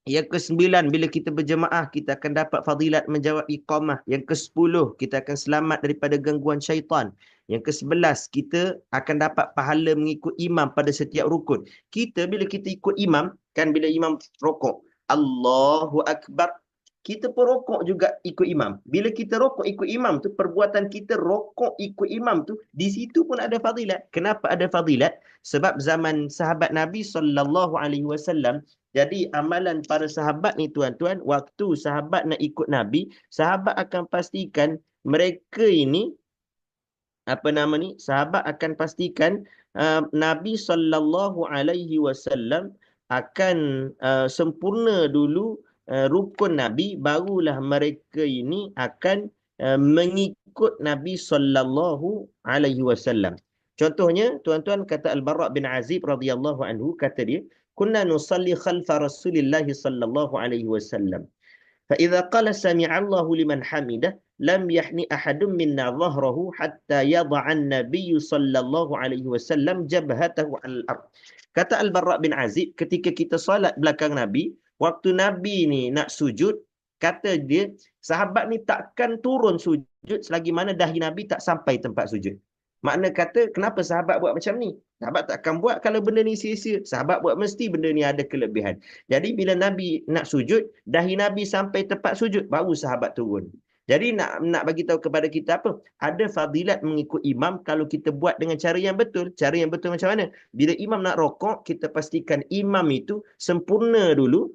Yang ke-9, bila kita berjemaah, kita akan dapat fadilat menjawab iqamah. Yang ke-10, kita akan selamat daripada gangguan syaitan. Yang ke-11, kita akan dapat pahala mengikut imam pada setiap rukun. Kita bila kita ikut imam, kan bila imam rokok, Allahu Akbar, kita pun rokok juga ikut imam. Bila kita rokok ikut imam tu, perbuatan kita rokok ikut imam tu, di situ pun ada fadilat. Kenapa ada fadilat? Sebab zaman sahabat Nabi SAW, jadi amalan para sahabat ni tuan-tuan, waktu sahabat nak ikut Nabi, sahabat akan pastikan mereka ini, apa nama ni, sahabat akan pastikan Nabi SAW akan sempurna dulu rukun Nabi, barulah mereka ini akan mengikut Nabi SAW. Contohnya, tuan-tuan, kata Al-Bara' bin Azib radhiyallahu anhu, kata dia, kunna nusalli khalfa Rasulillah sallallahu alaihi wasallam. Fa idza qala sami'a Allahu liman hamidah lam yahni ahadun minna dhahrahu hatta yad'a an-nabiy sallallahu alaihi wasallam jabhatahu al-ard. Kata Al-Bara' bin Azib, ketika kita solat belakang Nabi, waktu Nabi ni nak sujud, kata dia, sahabat ni takkan turun sujud selagi mana dahi Nabi tak sampai tempat sujud. Makna kata, kenapa sahabat buat macam ni? Sahabat takkan buat kalau benda ni sia-sia. Sahabat buat mesti benda ni ada kelebihan. Jadi bila Nabi nak sujud, dahi Nabi sampai tempat sujud, baru sahabat turun. Jadi nak bagi tahu kepada kita apa? Ada fadilat mengikut imam kalau kita buat dengan cara yang betul. Cara yang betul macam mana? Bila imam nak rokok, kita pastikan imam itu sempurna dulu.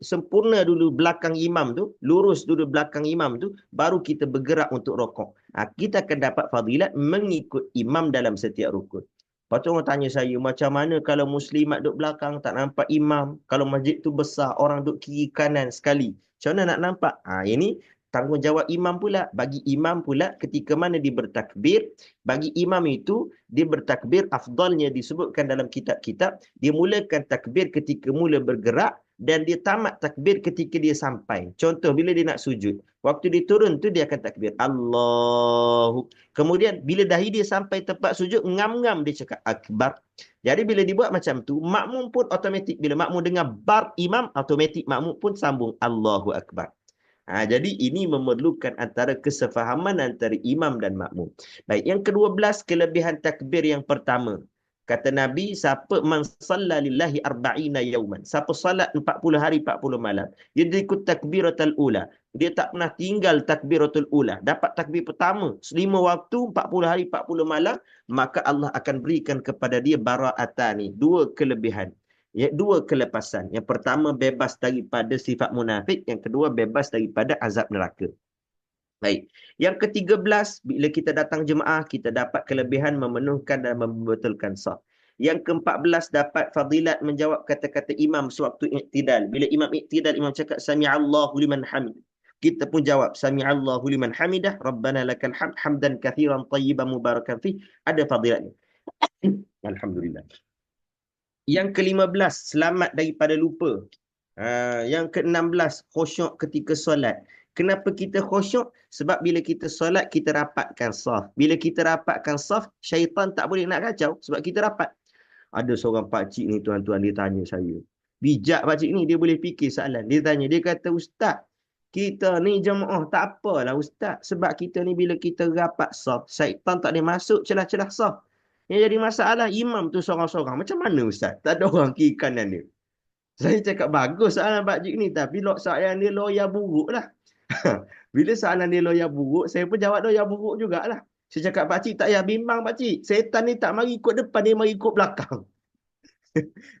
Sempurna dulu belakang imam tu, lurus dulu belakang imam tu, baru kita bergerak untuk rokok. Kita akan dapat fadilat mengikut imam dalam setiap rukun. Lepas tu orang tanya saya, macam mana kalau muslimat duduk belakang tak nampak imam? Kalau masjid tu besar, orang duduk kiri kanan sekali, macam mana nak nampak? Ini tanggungjawab imam pula. Bagi imam pula ketika mana dia bertakbir, bagi imam itu dia bertakbir, afdalnya disebutkan dalam kitab-kitab, dia mulakan takbir ketika mula bergerak dan dia tamat takbir ketika dia sampai. Contoh bila dia nak sujud, waktu dia turun tu dia akan takbir Allahu. Kemudian bila dahi dia sampai tempat sujud, ngam-ngam dia cakap akbar. Jadi bila dibuat macam tu, makmum pun automatik, bila makmum dengar bar imam, automatik makmum pun sambung Allahu Akbar. Jadi ini memerlukan antara kesefahaman antara imam dan makmum. Baik, yang ke-12, kelebihan takbir yang pertama. Kata Nabi, siapa man salla lillahi arba'ina yauman, siapa salat 40 hari 40 malam, dia ikut takbiratul ula. Dia tak pernah tinggal takbiratul ula. Dapat takbir pertama 5 waktu 40 hari 40 malam, maka Allah akan berikan kepada dia bara'atani, 2 kelebihan. Dua kelepasan. Yang pertama, bebas daripada sifat munafik. Yang kedua, bebas daripada azab neraka. Baik. Yang ke-13, bila kita datang jemaah, kita dapat kelebihan memenuhkan dan membetulkan saf. Yang ke-14, dapat fadilat menjawab kata-kata imam sewaktu iktidal. Bila imam iktidal, imam cakap sami'allahu liman hamid, kita pun jawab sami'allahu liman hamidah, rabbana lakal hamd, hamdan kathiran tayyiban mubarakan fih. Ada fadilatnya. Alhamdulillah. Yang ke-15, selamat daripada lupa. Yang ke-16, khusyuk ketika solat. Kenapa kita khusyuk? Sebab bila kita solat, kita rapatkan saf. Bila kita rapatkan saf, syaitan tak boleh nak kacau sebab kita rapat. Ada seorang pakcik ni tuan-tuan, dia tanya saya. Bijak pakcik ni, dia boleh fikir soalan. Dia tanya, dia kata, Ustaz, kita ni jemaah tak apalah Ustaz. Sebab kita ni bila kita rapat saf, syaitan tak boleh masuk celah-celah saf. Yang jadi masalah, imam tu seorang-seorang. Macam mana Ustaz? Tak ada orang kiri kanan dia. Saya cakap, bagus soalan pakcik ni. Tapi soalan dia loya buruk lah. Bila soalan dia loya buruk, saya pun jawab loya buruk jugalah. Saya cakap, pakcik tak payah bimbang pakcik. Setan ni tak mari ikut depan, dia mari ikut belakang.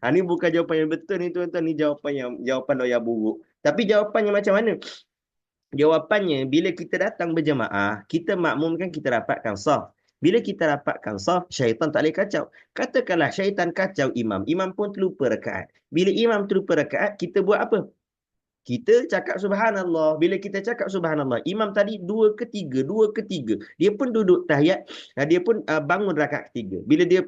Ini bukan jawapan yang betul ni tuan-tuan. Ni jawapan loya buruk. Tapi jawapannya macam mana? Jawapannya, bila kita datang berjemaah, kita makmumkan, kita rapatkan saf. Bila kita rapatkan saf, syaitan tak boleh kacau. Katakanlah syaitan kacau imam. Imam pun terlupa rakaat. Bila imam terlupa rakaat, kita buat apa? Kita cakap subhanallah. Bila kita cakap subhanallah, imam tadi 2 ke 3, 2 ke 3. Dia pun duduk tahiyat, dia pun bangun rakaat ketiga. Bila dia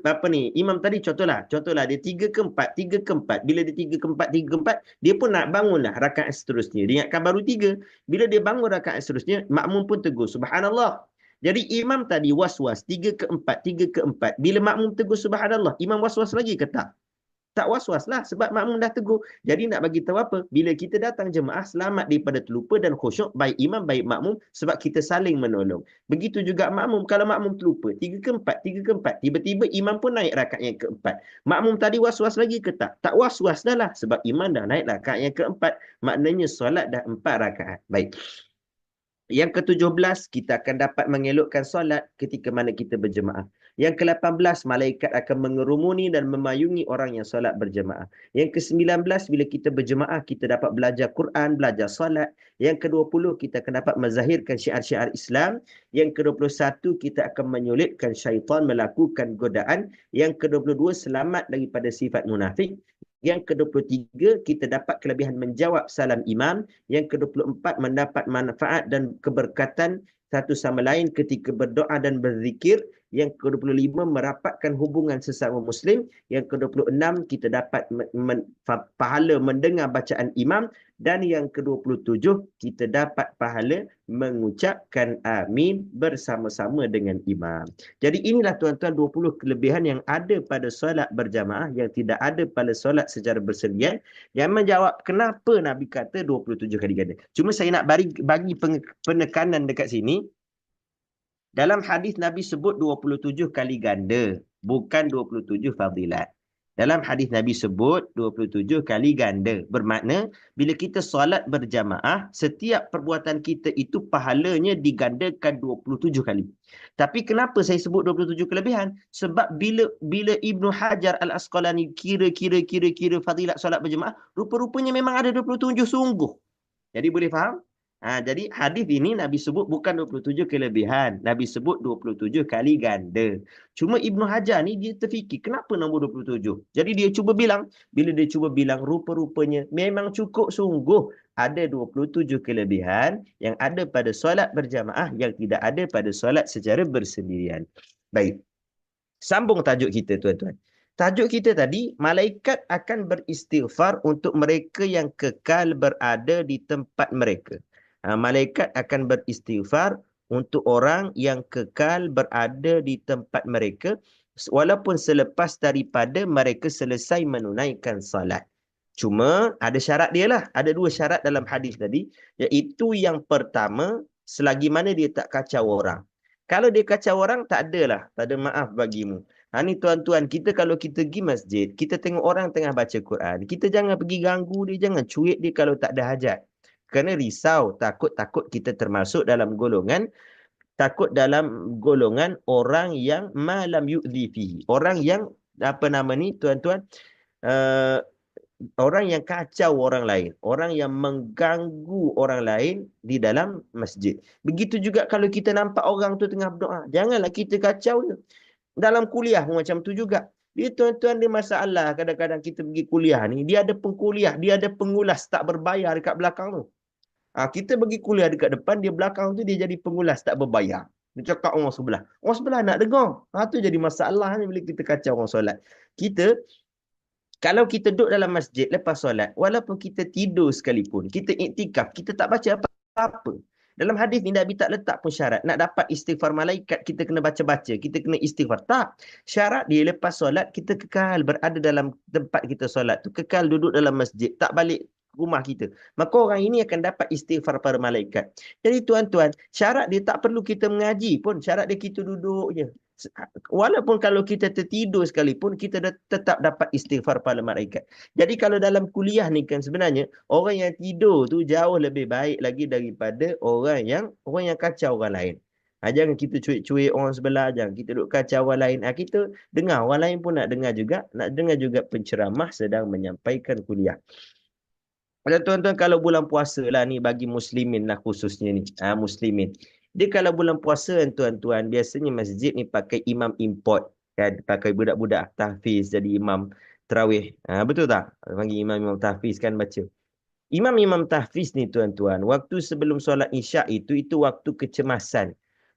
imam tadi contohlah dia 3 ke 4, 3 ke 4. Bila dia 3 ke 4, 3 ke 4, dia pun nak bangunlah rakaat seterusnya. Dia ingatkan baru 3. Bila dia bangun rakaat seterusnya, makmum pun tegur subhanallah. Jadi imam tadi was-was 3 ke 4, 3 ke 4. Bila makmum tegur subhanallah, imam was-was lagi ke tak? Tak was-was lah sebab makmum dah tegur. Jadi nak bagi tahu apa? Bila kita datang jemaah, selamat daripada terlupa dan khusyuk, baik imam, baik makmum, sebab kita saling menolong. Begitu juga makmum. Kalau makmum terlupa, 3 ke 4, 3 ke 4, tiba-tiba imam pun naik rakaat yang keempat. Makmum tadi was-was lagi ke tak? Tak was-was dah lah. Sebab imam dah naik rakaat yang keempat. Maknanya solat dah 4 rakaat. Baik. Yang ke-17, kita akan dapat mengelokkan solat ketika mana kita berjemaah. Yang ke-18, malaikat akan mengerumuni dan memayungi orang yang solat berjemaah. Yang ke-19, bila kita berjemaah, kita dapat belajar Quran, belajar solat. Yang ke-20, kita akan dapat menzahirkan syiar-syiar Islam. Yang ke-21, kita akan menyulitkan syaitan melakukan godaan. Yang ke-22, selamat daripada sifat munafik. Yang ke-23, kita dapat kelebihan menjawab salam imam. Yang ke-24, mendapat manfaat dan keberkatan satu sama lain ketika berdoa dan berzikir. Yang ke-25, merapatkan hubungan sesama Muslim. Yang ke-26, kita dapat pahala mendengar bacaan imam. Dan yang ke-27, kita dapat pahala mengucapkan amin bersama-sama dengan imam. Jadi inilah tuan-tuan 20 kelebihan yang ada pada solat berjamaah yang tidak ada pada solat secara bersendirian. Yang menjawab kenapa Nabi kata 27 kali ganda. Cuma saya nak bagi penekanan dekat sini. Dalam hadis Nabi sebut 27 kali ganda, bukan 27 fadilat. Dalam hadis Nabi sebut 27 kali ganda. Bermakna, bila kita solat berjamaah, setiap perbuatan kita itu pahalanya digandakan 27 kali. Tapi kenapa saya sebut 27 kelebihan? Sebab bila Ibnu Hajar Al-Asqalani kira fadilat solat berjamaah, rupa-rupanya memang ada 27 sungguh. Jadi boleh faham? Jadi hadis ini Nabi sebut bukan 27 kelebihan. Nabi sebut 27 kali ganda. Cuma Ibnu Hajar ni dia terfikir kenapa nombor 27. Jadi dia cuba bilang. Bila dia cuba bilang rupa-rupanya memang cukup sungguh ada 27 kelebihan yang ada pada solat berjamaah yang tidak ada pada solat secara bersendirian. Baik. Sambung tajuk kita tuan-tuan. Tajuk kita tadi, malaikat akan beristighfar untuk mereka yang kekal berada di tempat mereka. Malaikat akan beristighfar untuk orang yang kekal berada di tempat mereka walaupun selepas daripada mereka selesai menunaikan salat. Cuma ada syarat dia lah. Ada 2 syarat dalam hadis tadi. Iaitu yang pertama, selagi mana dia tak kacau orang. Kalau dia kacau orang, tak adalah. Tak ada maaf bagimu. Ni tuan-tuan, kita kalau kita pergi masjid, kita tengok orang tengah baca Quran. Kita jangan pergi ganggu dia, jangan cuit dia kalau tak ada hajat. Kerana risau, takut kita termasuk dalam golongan orang yang malam yu'li fihi. Orang yang, tuan-tuan, orang yang kacau orang lain. Orang yang mengganggu orang lain di dalam masjid. Begitu juga kalau kita nampak orang tu tengah berdoa. Janganlah kita kacau dia. Dalam kuliah pun macam tu juga. Dia tuan-tuan dia masalah. Kadang-kadang kita pergi kuliah ni. Dia ada pengkuliah. Dia ada pengulas tak berbayar dekat belakang tu. Kita pergi kuliah dekat depan. Dia belakang tu dia jadi pengulas tak berbayar. Dia cakap orang sebelah. Orang sebelah nak dengar. Tu jadi masalah ni bila kita kacau orang solat. Kalau kita duduk dalam masjid lepas solat, walaupun kita tidur sekalipun, kita iktikaf, kita tak baca apa-apa. Dalam hadis ni Nabi tak letak pun syarat. Nak dapat istighfar malaikat, kita kena baca-baca. Kita kena istighfar. Tak. Syarat dia lepas solat, kita kekal berada dalam tempat kita solat tu. Kekal duduk dalam masjid. Tak balik rumah kita. Maka orang ini akan dapat istighfar para malaikat. Jadi tuan-tuan, syarat dia tak perlu kita mengaji pun. Syarat dia kita duduk je. Walaupun kalau kita tertidur sekalipun, kita tetap dapat istighfar para malaikat. Jadi kalau dalam kuliah ni kan sebenarnya, orang yang tidur tu jauh lebih baik lagi daripada orang yang kacau orang lain. Jangan kita cuik-cuik orang sebelah, jangan kita duduk kacau orang lain. Kita dengar, orang lain pun nak dengar juga penceramah sedang menyampaikan kuliah. Dan tuan-tuan, kalau bulan puasa lah ni bagi muslimin lah khususnya ni. Muslimin. Dia kalau bulan puasa tuan-tuan, biasanya masjid ni pakai imam import. Kan? Pakai budak-budak tahfiz jadi imam terawih. Betul tak? Panggil imam-imam tahfiz kan baca. Imam-imam tahfiz ni tuan-tuan, waktu sebelum solat isyak itu waktu kecemasan.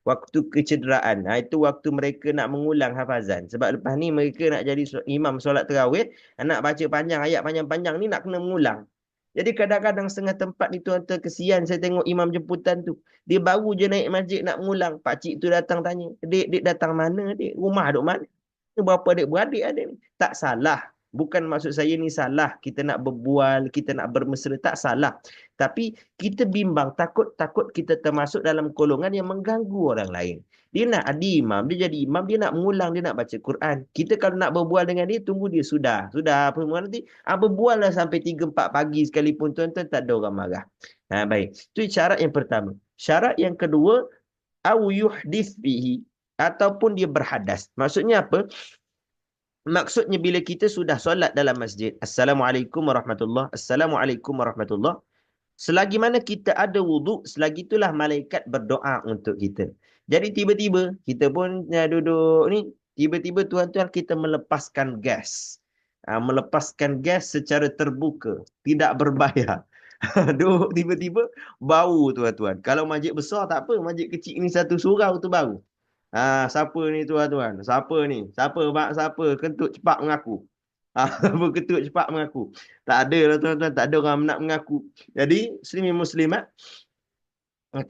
Waktu kecederaan. Itu waktu mereka nak mengulang hafazan. Sebab lepas ni mereka nak jadi imam solat terawih, nak baca panjang, ayat panjang-panjang ni nak kena mengulang. Jadi kadang-kadang setengah tempat ni tuan-tuan kesian saya tengok imam jemputan tu. Dia baru je naik masjid nak mengulang. Pakcik tu datang tanya, Dek datang mana dek? Rumah duk mana? Berapa adik-beradik ada ni? Tak salah. Bukan maksud saya ni salah, kita nak berbual, kita nak bermesra, tak salah. Tapi kita bimbang, takut kita termasuk dalam golongan yang mengganggu orang lain. Dia nak ada imam, dia jadi imam, dia nak mengulang, dia nak baca Quran. Kita kalau nak berbual dengan dia, tunggu dia sudah. Nanti berbual lah sampai 3-4 pagi sekalipun, tuan-tuan, tak ada orang marah. Baik. Itu syarat yang pertama. Syarat yang kedua, au yuhdith bihi, ataupun dia berhadas. Maksudnya apa? Maksudnya bila kita sudah solat dalam masjid, Assalamualaikum warahmatullahi, Assalamualaikum warahmatullahi. Selagi mana kita ada wuduk, selagi itulah malaikat berdoa untuk kita. Jadi tiba-tiba kita pun duduk ni, tiba-tiba tuan-tuan kita melepaskan gas. Melepaskan gas secara terbuka, tidak berbayar. Duduk tiba-tiba bau tuan-tuan. Kalau masjid besar tak apa, masjid kecil ni satu surau tu bau. Siapa ni tuan-tuan? Siapa ni? Siapa? Kentut cepat mengaku. Apa kentut cepat mengaku? Tak ada lah tuan-tuan, tak ada orang nak mengaku. Jadi, muslimin-muslimat,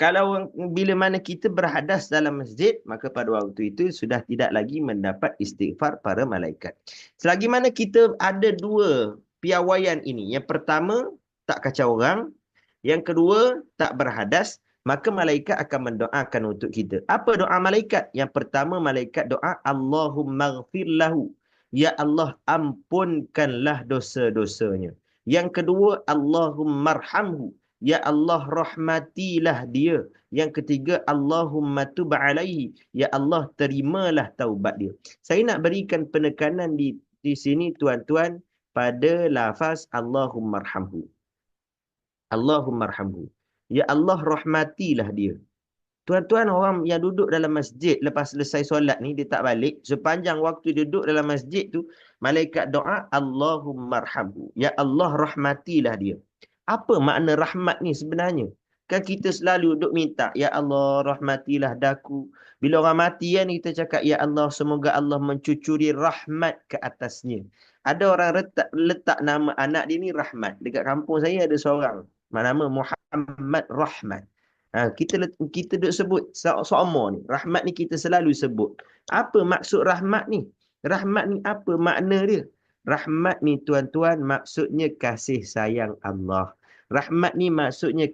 kalau bila mana kita berhadas dalam masjid, maka pada waktu itu sudah tidak lagi mendapat istighfar para malaikat. Selagi mana kita ada dua piawaian ini. Yang pertama, tak kacau orang. Yang kedua, tak berhadas. Maka malaikat akan mendoakan untuk kita. Apa doa malaikat? Yang pertama, malaikat doa, Allahumma ghafir lahu. Ya Allah, ampunkanlah dosa-dosanya. Yang kedua, Allahumma arhamhu. Ya Allah, rahmatilah dia. Yang ketiga, Allahumma tub alaihi. Ya Allah, terimalah taubat dia. Saya nak berikan penekanan di sini, tuan-tuan, pada lafaz Allahumma arhamhu. Allahumma arhamhu. Ya Allah, rahmatilah dia. Tuan-tuan, orang yang duduk dalam masjid lepas selesai solat ni, dia tak balik. Sepanjang waktu duduk dalam masjid tu, malaikat doa, Allahumma arhamhu. Ya Allah, rahmatilah dia. Apa makna rahmat ni sebenarnya? Kan kita selalu duduk minta, Ya Allah, rahmatilah daku. Bila orang mati kan, kita cakap, Ya Allah, semoga Allah mencucuri rahmat ke atasnya. Ada orang letak nama anak dia ni Rahmat. Dekat kampung saya ada seorang. Nama Muhammad Rahmat. Kita duk sebut sama ni. Rahmat ni kita selalu sebut. Apa maksud rahmat ni? Rahmat ni apa makna dia? Rahmat ni tuan-tuan maksudnya kasih sayang Allah. Rahmat ni maksudnya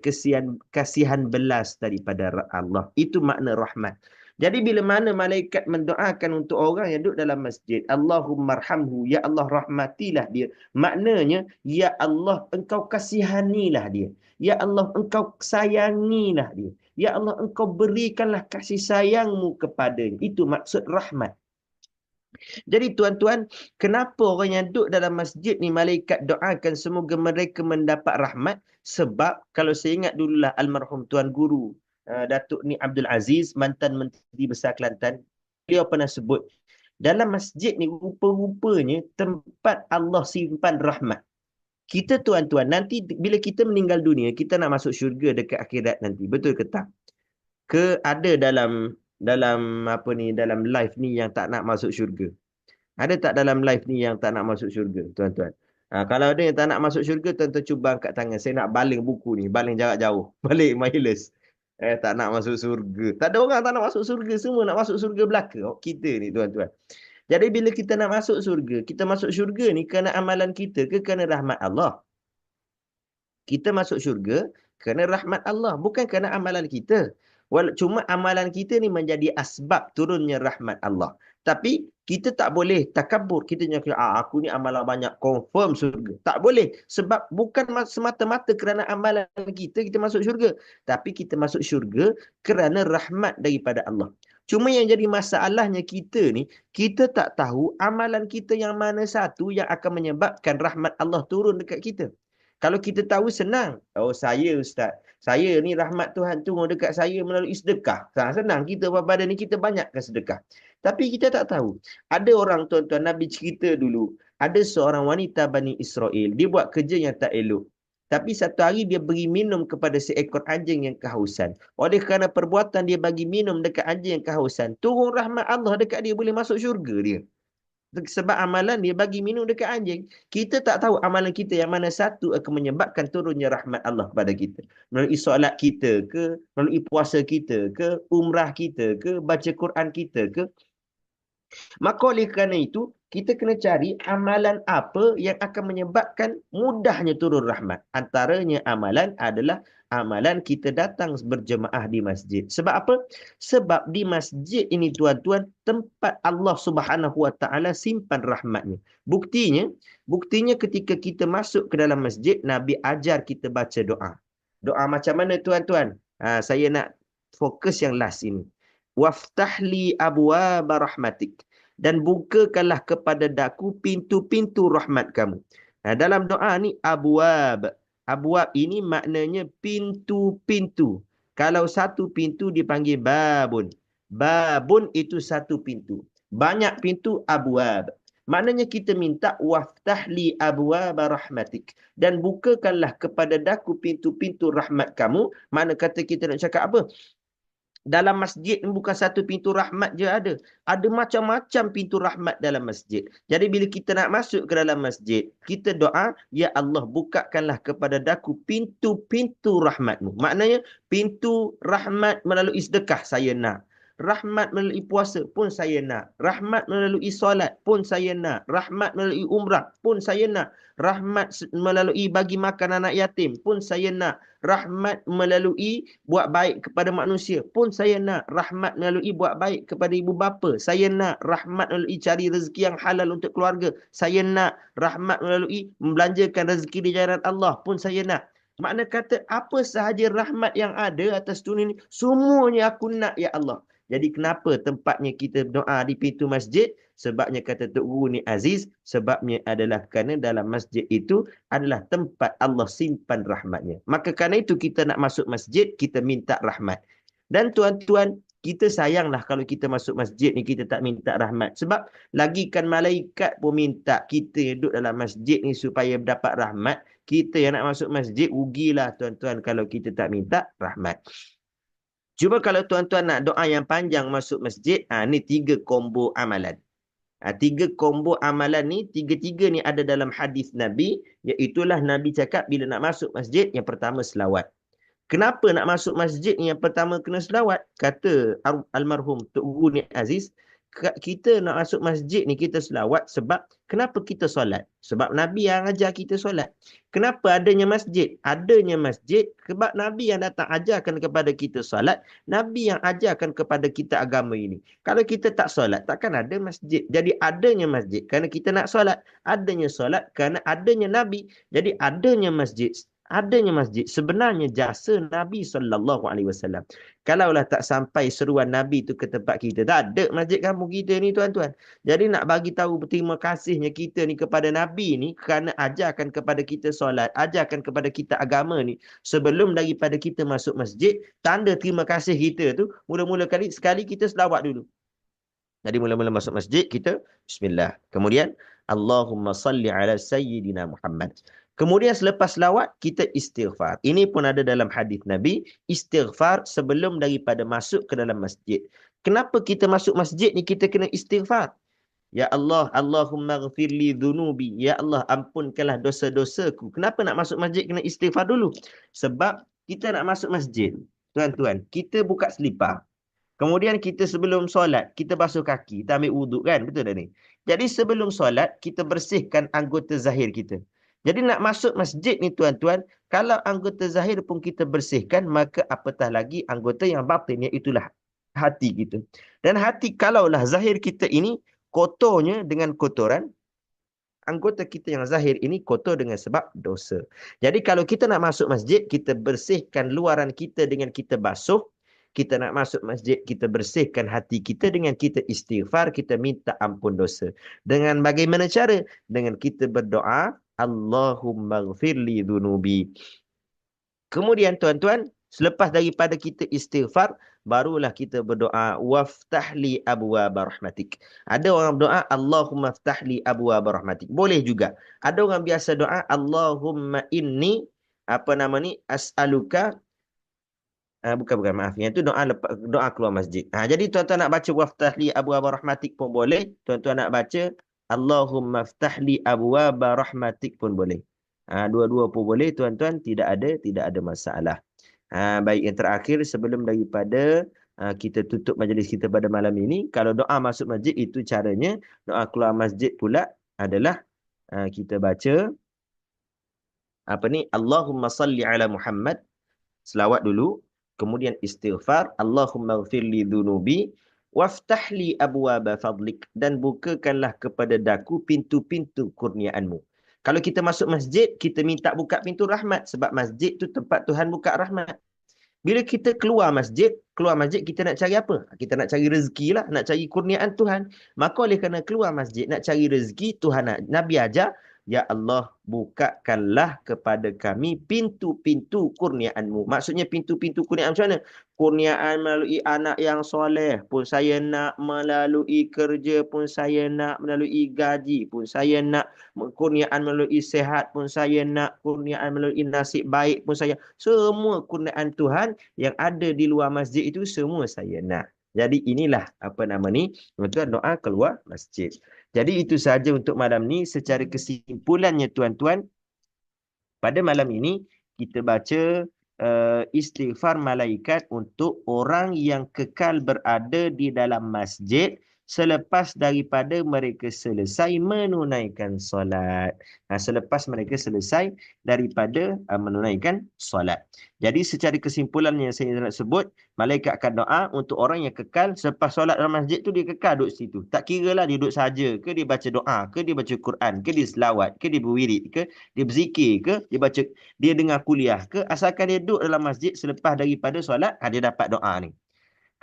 kasihan belas daripada Allah. Itu makna rahmat. Jadi bila mana malaikat mendoakan untuk orang yang duduk dalam masjid, Allahumma arhamhu, ya Allah rahmatilah dia. Maknanya, ya Allah engkau kasihanilah dia. Ya Allah engkau sayangilah dia. Ya Allah engkau berikanlah kasih sayangmu kepadanya. Itu maksud rahmat. Jadi tuan-tuan, kenapa orang yang duduk dalam masjid ni malaikat doakan semoga mereka mendapat rahmat? Sebab kalau saya ingat dululah almarhum Tuan Guru Datuk Ni Abdul Aziz, mantan Menteri Besar Kelantan, beliau pernah sebut, dalam masjid ni rupa-rupanya tempat Allah simpan rahmat. Kita tuan-tuan, nanti bila kita meninggal dunia, kita nak masuk syurga dekat akhirat nanti. Betul ke tak? Ke ada dalam live ni yang tak nak masuk syurga? Ada tak dalam live ni yang tak nak masuk syurga, tuan-tuan? Kalau ada yang tak nak masuk syurga, tuan-tuan cuba angkat tangan. Saya nak baling buku ni, baling jarak jauh. Balik Mahilus. Tak nak masuk surga. Tak ada orang tak nak masuk surga. Semua nak masuk surga belaka. Kita ni tuan-tuan. Jadi bila kita nak masuk surga, kita masuk syurga ni kerana amalan kita ke kerana rahmat Allah? Kita masuk syurga kerana rahmat Allah. Bukan kerana amalan kita. Cuma amalan kita ni menjadi asbab turunnya rahmat Allah. Tapi kita tak boleh takabur. Kita cakap, aku ni amalan banyak, confirm surga. Tak boleh. Sebab bukan semata-mata kerana amalan kita masuk syurga. Tapi kita masuk syurga kerana rahmat daripada Allah. Cuma yang jadi masalahnya kita ni, kita tak tahu amalan kita yang mana satu yang akan menyebabkan rahmat Allah turun dekat kita. Kalau kita tahu senang. Oh saya Ustaz. Saya ni rahmat Tuhan turun dekat saya melalui sedekah. Senang kita pada ni kita banyakkan sedekah. Tapi kita tak tahu. Ada orang tuan-tuan, Nabi cerita dulu. Ada seorang wanita Bani Israel. Dia buat kerja yang tak elok. Tapi satu hari dia beri minum kepada seekor anjing yang kehausan. Oleh kerana perbuatan dia bagi minum dekat anjing yang kehausan, turun rahmat Allah dekat dia, boleh masuk syurga dia. Sebab amalan dia bagi minum dekat anjing. Kita tak tahu amalan kita yang mana satu akan menyebabkan turunnya rahmat Allah kepada kita. Melalui solat kita ke, melalui puasa kita ke, umrah kita ke, baca Quran kita ke. Maka oleh kerana itu, kita kena cari amalan apa yang akan menyebabkan mudahnya turun rahmat. Antaranya amalan adalah amalan kita datang berjemaah di masjid. Sebab apa? Sebab di masjid ini tuan-tuan, tempat Allah Subhanahu Wa Taala simpan rahmatnya. Buktinya ketika kita masuk ke dalam masjid, Nabi ajar kita baca doa. Doa macam mana tuan-tuan? Saya nak fokus yang last ini. Waftahli abwaaba rahmatik, dan bukakanlah kepada daku pintu-pintu rahmat kamu. Dalam doa ni abwab. Abwab ini maknanya pintu-pintu. Kalau satu pintu dipanggil babun. Babun itu satu pintu. Banyak pintu abwab. Maknanya kita minta waftahli abwaaba rahmatik, dan bukakanlah kepada daku pintu-pintu rahmat kamu. Mana kata kita nak cakap apa? Dalam masjid ni bukan satu pintu rahmat je ada. Ada macam-macam pintu rahmat dalam masjid. Jadi bila kita nak masuk ke dalam masjid, kita doa, ya Allah bukakanlah kepada daku pintu-pintu rahmatmu. Maknanya pintu rahmat melalui sedekah saya nak. Rahmat melalui puasa pun saya nak. Rahmat melalui solat pun saya nak. Rahmat melalui umrah pun saya nak. Rahmat melalui bagi makan anak yatim pun saya nak. Rahmat melalui buat baik kepada manusia pun saya nak. Rahmat melalui buat baik kepada ibu bapa saya nak. Rahmat melalui cari rezeki yang halal untuk keluarga saya nak. Rahmat melalui membelanjakan rezeki di jalan Allah pun saya nak. Makna kata apa sahaja rahmat yang ada atas dunia ini, semuanya aku nak ya Allah. Jadi kenapa tempatnya kita doa di pintu masjid? Sebabnya kata Tok Guru ni Aziz, sebabnya adalah kerana dalam masjid itu adalah tempat Allah simpan rahmatnya. Maka kerana itu kita nak masuk masjid, kita minta rahmat. Dan tuan-tuan, kita sayanglah kalau kita masuk masjid ni kita tak minta rahmat. Sebab lagikan malaikat pun minta kita duduk dalam masjid ni supaya dapat rahmat. Kita yang nak masuk masjid, rugilah tuan-tuan kalau kita tak minta rahmat. Cuba kalau tuan-tuan nak doa yang panjang masuk masjid, ni 3 combo amalan. 3 combo amalan ni, tiga-tiga ni ada dalam hadis Nabi, iaitulah Nabi cakap bila nak masuk masjid, yang pertama selawat. Kenapa nak masuk masjid ni yang pertama kena selawat? Kata almarhum Tok Guru ni Aziz, kita nak masuk masjid ni kita selawat sebab kenapa kita solat? Sebab Nabi yang ajar kita solat. Kenapa adanya masjid? Adanya masjid sebab Nabi yang datang ajarkan kepada kita solat. Nabi yang ajarkan kepada kita agama ini. Kalau kita tak solat, takkan ada masjid. Jadi adanya masjid kerana kita nak solat. Adanya solat kerana adanya Nabi. Jadi adanya masjid. Adanya masjid sebenarnya jasa Nabi SAW. Kalaulah tak sampai seruan Nabi tu ke tempat kita, tak ada masjid kampung kita ni tuan-tuan. Jadi nak bagi tahu berterima kasihnya kita ni kepada Nabi ni kerana ajarkan kepada kita solat, ajarkan kepada kita agama ni. Sebelum daripada kita masuk masjid, tanda terima kasih kita tu, mula-mula sekali kita selawat dulu. Jadi mula-mula masuk masjid kita bismillah. Kemudian Allahumma salli ala sayyidina Muhammad. Kemudian selepas selawat, kita istighfar. Ini pun ada dalam hadis Nabi, istighfar sebelum daripada masuk ke dalam masjid. Kenapa kita masuk masjid ni kita kena istighfar? Ya Allah, Allahumma ghafirli dhunubi. Ya Allah, ampunkanlah dosa-dosaku. Kenapa nak masuk masjid kena istighfar dulu? Sebab kita nak masuk masjid. Tuan-tuan, kita buka selipar. Kemudian kita sebelum solat, kita basuh kaki, kita ambil wuduk kan? Betul tak ni? Jadi sebelum solat, kita bersihkan anggota zahir kita. Jadi nak masuk masjid ni tuan-tuan, kalau anggota zahir pun kita bersihkan, maka apatah lagi anggota yang batin, iaitulah hati kita. Dan hati kalaulah zahir kita ini kotornya dengan kotoran, anggota kita yang zahir ini kotor dengan sebab dosa. Jadi kalau kita nak masuk masjid, kita bersihkan luaran kita dengan kita basuh. Kita nak masuk masjid, kita bersihkan hati kita dengan kita istighfar, kita minta ampun dosa. Dengan bagaimana cara? Dengan kita berdoa, Allahumma ghafirli dhunubi. Kemudian tuan-tuan, selepas daripada kita istighfar, barulah kita berdoa, waftahli abwaaba rahmatik. Ada orang berdoa, Allahumma ftahli abwaaba rahmatik. Boleh juga. Ada orang biasa doa, Allahumma inni, as'aluka. Bukan, maaf. Yang itu doa keluar masjid. Jadi tuan-tuan nak baca waftahli abwaaba rahmatik pun boleh. Tuan-tuan nak baca Allahumma ftahli abwaaba rahmatik pun boleh. Dua-dua pun boleh tuan-tuan, tidak ada masalah. Baik, yang terakhir sebelum daripada kita tutup majlis kita pada malam ini. Kalau doa masuk masjid itu caranya. Doa keluar masjid pula adalah kita baca apa ni, Allahumma salli ala Muhammad, selawat dulu, kemudian istighfar, Allahumma ghfir li dhunubi waftah li abwaaba fadlik, dan bukakanlah kepada daku pintu-pintu kurniaanmu. Kalau kita masuk masjid, kita minta buka pintu rahmat, sebab masjid tu tempat Tuhan buka rahmat. Bila kita keluar masjid kita nak cari apa? Kita nak cari rezeki lah, nak cari kurniaan Tuhan. Maka oleh kerana keluar masjid nak cari rezeki, Nabi ajar, ya Allah, bukakanlah kepada kami pintu-pintu kurniaanmu. Maksudnya pintu-pintu kurniaan macam mana? Kurniaan melalui anak yang soleh pun saya nak, melalui kerja pun saya nak, melalui gaji pun saya nak, kurniaan melalui sehat pun saya nak, kurniaan melalui nasib baik pun saya. Semua kurniaan Tuhan yang ada di luar masjid itu semua saya nak. Jadi inilah apa nama ni, tuan-tuan, doa keluar masjid. Jadi itu sahaja untuk malam ni. Secara kesimpulannya tuan-tuan, pada malam ini kita baca istighfar malaikat untuk orang yang kekal berada di dalam masjid selepas daripada mereka selesai menunaikan solat. Selepas mereka selesai daripada menunaikan solat. Jadi secara kesimpulan yang saya nak sebut, malaikat akan doa untuk orang yang kekal selepas solat dalam masjid tu, dia kekal duduk situ. Tak kira lah dia duduk saja ke, dia baca doa ke, dia baca Quran ke, dia selawat ke, dia berwirid ke, dia berzikir ke, dia dengar kuliah ke, asalkan dia duduk dalam masjid selepas daripada solat, dia dapat doa ni.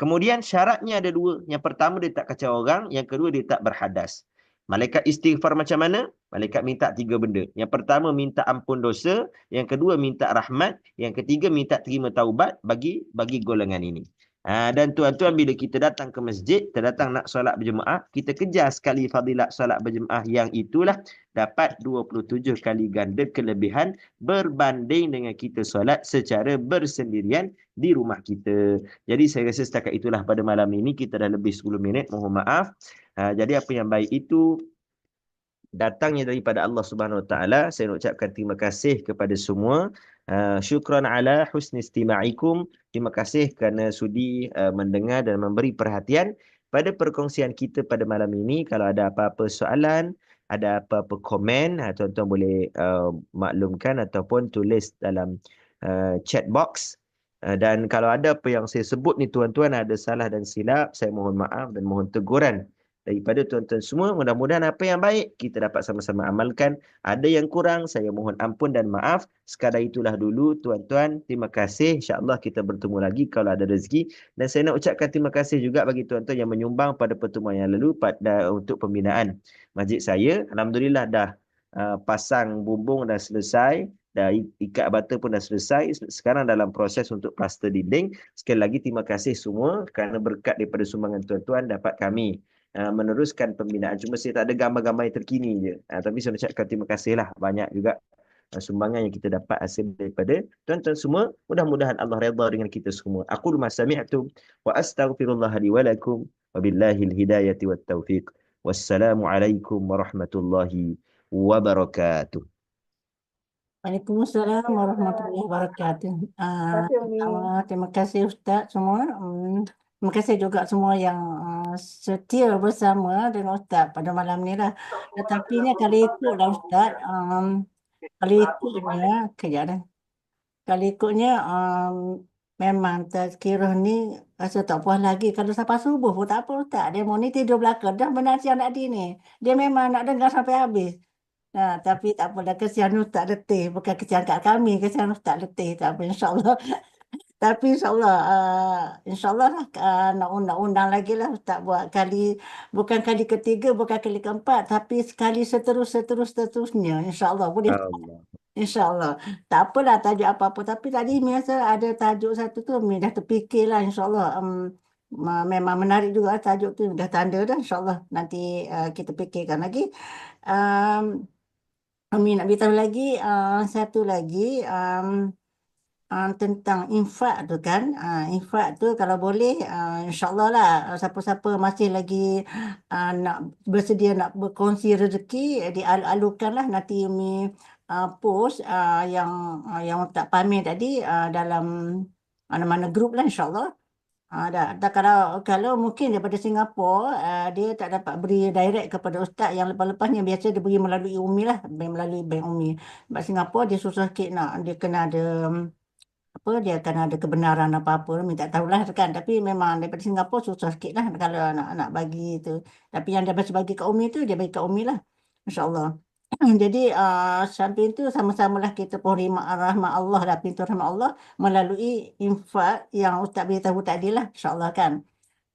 Kemudian syaratnya ada dua. Yang pertama, dia tak kacau orang. Yang kedua, dia tak berhadas. Malaikat istighfar macam mana? Malaikat minta 3 benda. Yang pertama, minta ampun dosa. Yang kedua, minta rahmat. Yang ketiga, minta terima taubat bagi golongan ini. Dan tuan-tuan, bila kita datang ke masjid, kita datang nak solat berjemaah, kita kejar sekali fadilat solat berjemaah yang itulah dapat 27 kali ganda kelebihan berbanding dengan kita solat secara bersendirian di rumah kita. Jadi saya rasa setakat itulah pada malam ini. Kita dah lebih 10 minit, mohon maaf. Jadi apa yang baik itu datangnya daripada Allah Subhanahu Wa Taala. Saya nak ucapkan terima kasih kepada semua. Syukran ala husni istima'ikum. Terima kasih kerana sudi mendengar dan memberi perhatian pada perkongsian kita pada malam ini. Kalau ada apa-apa soalan, ada apa-apa komen, tuan-tuan boleh maklumkan ataupun tulis dalam chat box. Dan kalau ada apa yang saya sebut ni tuan-tuan ada salah dan silap, saya mohon maaf dan mohon teguran daripada tuan-tuan semua. Mudah-mudahan apa yang baik kita dapat sama-sama amalkan. Ada yang kurang, saya mohon ampun dan maaf. Sekadar itulah dulu tuan-tuan. Terima kasih. InsyaAllah kita bertemu lagi kalau ada rezeki. Dan saya nak ucapkan terima kasih juga bagi tuan-tuan yang menyumbang pada pertemuan yang lalu untuk pembinaan masjid saya. Alhamdulillah dah pasang bumbung dah selesai. Dah ikat bata pun dah selesai. Sekarang dalam proses untuk plaster dinding. Sekali lagi terima kasih semua kerana berkat daripada sumbangan tuan-tuan dapat kami meneruskan pembinaan. Cuma saya tak ada gambar-gambar yang terkini je. Tapi saya ucapkan terima kasih lah. Banyak juga sumbangan yang kita dapat hasil daripada tuan-tuan semua. Mudah-mudahan Allah redha dengan kita semua. Aqulu ma sami'tum wa astaghfirullah li wa lakum wa billahil hidayati wat taufiq. Wassalamualaikum warahmatullahi wabarakatuh. Waalaikumsalam warahmatullahi wabarakatuh. Terima kasih Ustaz semua. Terima kasih juga semua yang setia bersama dengan Ustaz pada malam ni lah. Tetapi ni kalau ikutlah Ustaz, kalau ikutnya, kejap dah. Kalau ikutnya memang tazkirah ni rasa tak puas lagi. Kalau sampai subuh pun tak apa Ustaz. Demo ni tidur belakang. Dah benar siang nak ni. Dia memang nak dengar sampai habis. Tapi tak apalah, kesian Ustaz letih. Bukan kesian kat kami, kesian Ustaz letih. Tak apa, insyaAllah. Tapi insyaAllah lah nak undang-undang lagi lah Ustaz buat bukan kali ketiga, bukan kali keempat, tapi sekali seterusnya. InsyaAllah boleh. Allah. InsyaAllah. Tak apalah tajuk apa-apa. Tapi tadi biasa ada tajuk satu tu, Mi dah terfikir lah insyaAllah. Memang menarik juga tajuk tu. Dah tanda dah insyaAllah. Nanti kita fikirkan lagi. Ami nak beritahu lagi satu lagi tentang infak tu kan. Infak tu kalau boleh insyaAllah lah siapa-siapa masih lagi nak bersedia nak berkongsi rezeki, dialu-alukan lah nanti Umi post yang tak pamit tadi dalam mana-mana grup lah insyaAllah. Kalau mungkin daripada Singapura, dia tak dapat beri direct kepada ustaz. Yang lepas-lepasnya biasa dia beri melalui Umi lah, melalui bank Umi. Sebab Singapura dia susah sikit dia kena ada dia akan ada kebenaran apa-apa, minta tahulah kan. Tapi memang daripada Singapura susah sikit lah kalau nak bagi tu. Tapi yang dia bagi kat Umi tu, dia bagi kat Umi lah. InsyaAllah. Jadi samping tu sama-samalah kita pohon rahmat Allah lah, pintu rahmat Allah melalui infak yang Ustaz beritahu tadi lah, insyaAllah kan.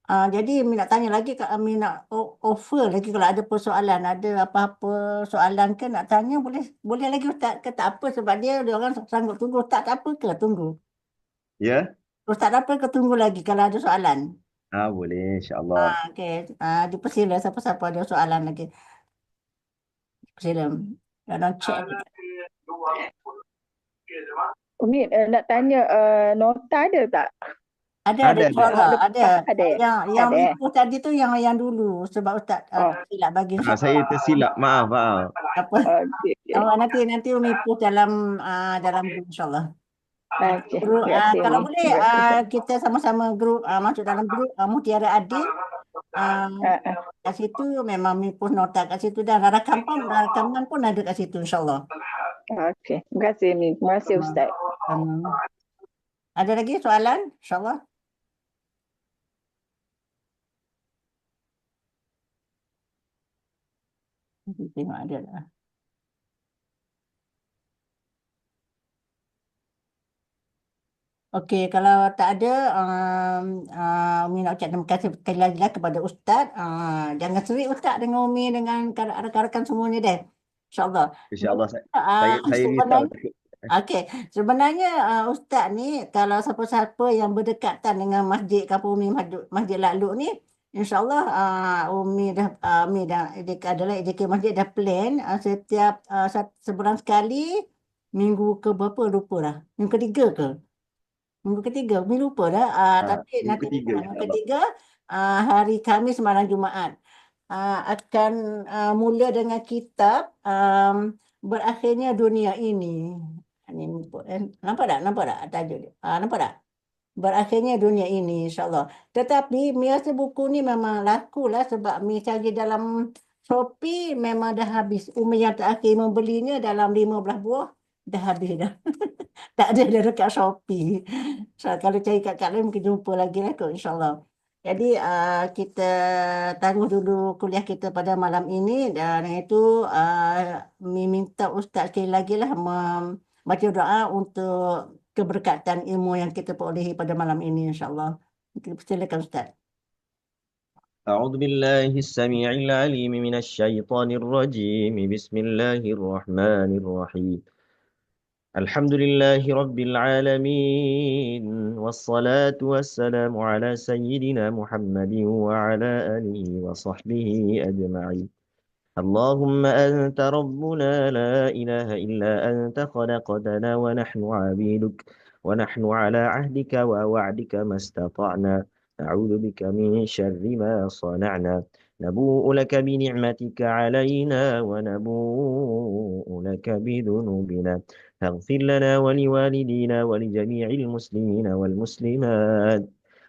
Jadi Mi nak tanya lagi, Mi nak offer lagi kalau ada persoalan, ada apa-apa soalan ke nak tanya, boleh boleh lagi Ustaz ke tak apa, sebab dia orang sanggup tunggu. Ustaz tak apa ke tunggu? Ya? Ustaz tak apa ke tunggu lagi kalau ada soalan? Boleh, insyaAllah. Okey, dipersilakan siapa-siapa ada soalan lagi. Silakan. Dalam chat. Umi nak tanya nota ada tak? Ada Ada. insyaAllah, ada. Ada. Yang Ada. Mipu tadi tu yang dulu, sebab Ustaz silap bagi insyaAllah. Saya tersilap, maaf. Apa? Okey. Nanti Mipu dalam grup insyaAllah. Okey. Grup, Terima kasih, kalau Umi. boleh kita sama-sama grup masuk dalam grup Mutiara Adil. Kat situ memang Mipu nota kat situ, dan rakaman pun ada kat situ insyaAllah. Okey. Terima kasih, Umi. Terima kasih, Ustaz. Ada lagi soalan? InsyaAllah. Tengok ada lah. Okey, kalau tak ada, Umi nak ucap terima kasih sekali lagi lah kepada Ustaz. Jangan serik Ustaz dengan Umi, dengan rakan-rakan semuanya deh. InsyaAllah. InsyaAllah saya risau. Okey, sebenarnya Ustaz ni, kalau siapa-siapa yang berdekatan dengan Masjid Kampung Umi, Masjid Lakluk ni, InsyaAllah Umi adalah EJK Masjid dah plan setiap sebulan sekali, minggu ke berapa lupa dah. Minggu ketiga ke? Minggu ketiga, Umi lupa dah. Tapi minggu nanti ketiga, minggu ketiga, hari Khamis malam Jumaat. Akan mula dengan kitab Berakhirnya Dunia Ini. Nampak tak tajuk dia? Nampak tak? Berakhirnya Dunia Ini, insyaAllah. Tetapi Mi rasa buku ni memang laku lah, sebab Mi cari dalam Shopee memang dah habis. Umi yang terakhir membelinya dalam 15 buah, dah habis dah. Tak ada dekat Shopee. So, kalau cari kat lain mungkin jumpa lagi lah kot, insyaAllah. Jadi kita tangguh dulu kuliah kita pada malam ini, dan itu Mi minta Ustaz sekali lagi lah baca doa untuk keberkatan ilmu yang kita perolehi pada malam ini, insyaAllah. Silakan Ustaz. أعوذ بالله السميع العليم من الشيطان الرجيم. بسم الله الرحمن الرحيم. الحمد لله رب العالمين، والصلاة والسلام على سيدنا محمد وعلى آله وصحبه أجمعين. اللهم أنت ربنا لا إله إلا أنت، خلقتنا ونحن عبيدك، ونحن على عهدك ووعدك ما استطعنا، نعوذ بك من شر ما صنعنا، نبوء لك بنعمتك علينا ونبوء لك بذنوبنا، فاغفر لنا ولوالدينا ولجميع المسلمين والمسلمات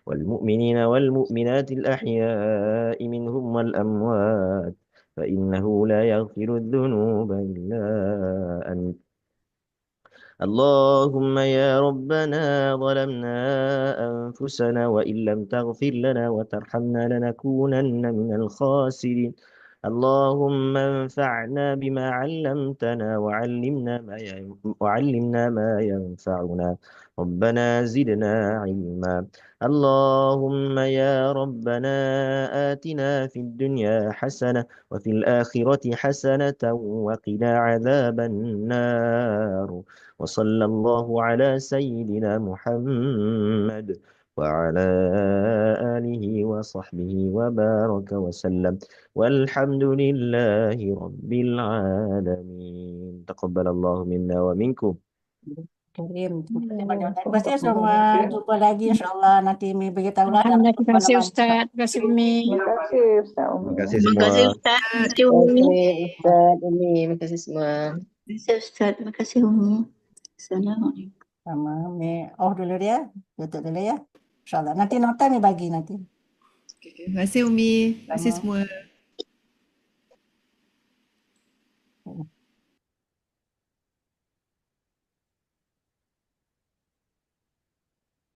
والمؤمنين والمؤمنات الأحياء منهم والأموات، فإنه لا يغفر الذنوب إلا أنت. اللهم يا ربنا ظلمنا أنفسنا، وإن لم تغفر لنا وترحمنا لنكونن من الخاسرين. اللهم انفعنا بما علمتنا وعلمنا ما ينفعنا، ربنا زدنا علما. اللهم يا ربنا آتنا في الدنيا حسنة وفي الآخرة حسنة وقنا عذاب النار. وصلى الله على سيدنا محمد وعلى آله وصحبه وبارك وسلم، والحمد لله رب العالمين. تقبل الله منا ومنكم. Karim. Terima kasih semua. Jumpa lagi insyaAllah. Nanti Mi beritahu lah. Terima kasih Ustaz. Terima kasih Umi. Terima kasih, Ustaz Umi. Terima kasih Terima semua. kasih Ustaz. Terima kasih Umi. Ustaz Umi. Terima kasih semua. Terima kasih Ustaz. Terima kasih Umi. Assalamualaikum. Sama Mi. Dulu dia. Tutup dulu ya. InsyaAllah. Nanti nota ni bagi nanti. Okay. Terima kasih Umi. Terima kasih Sama. semua.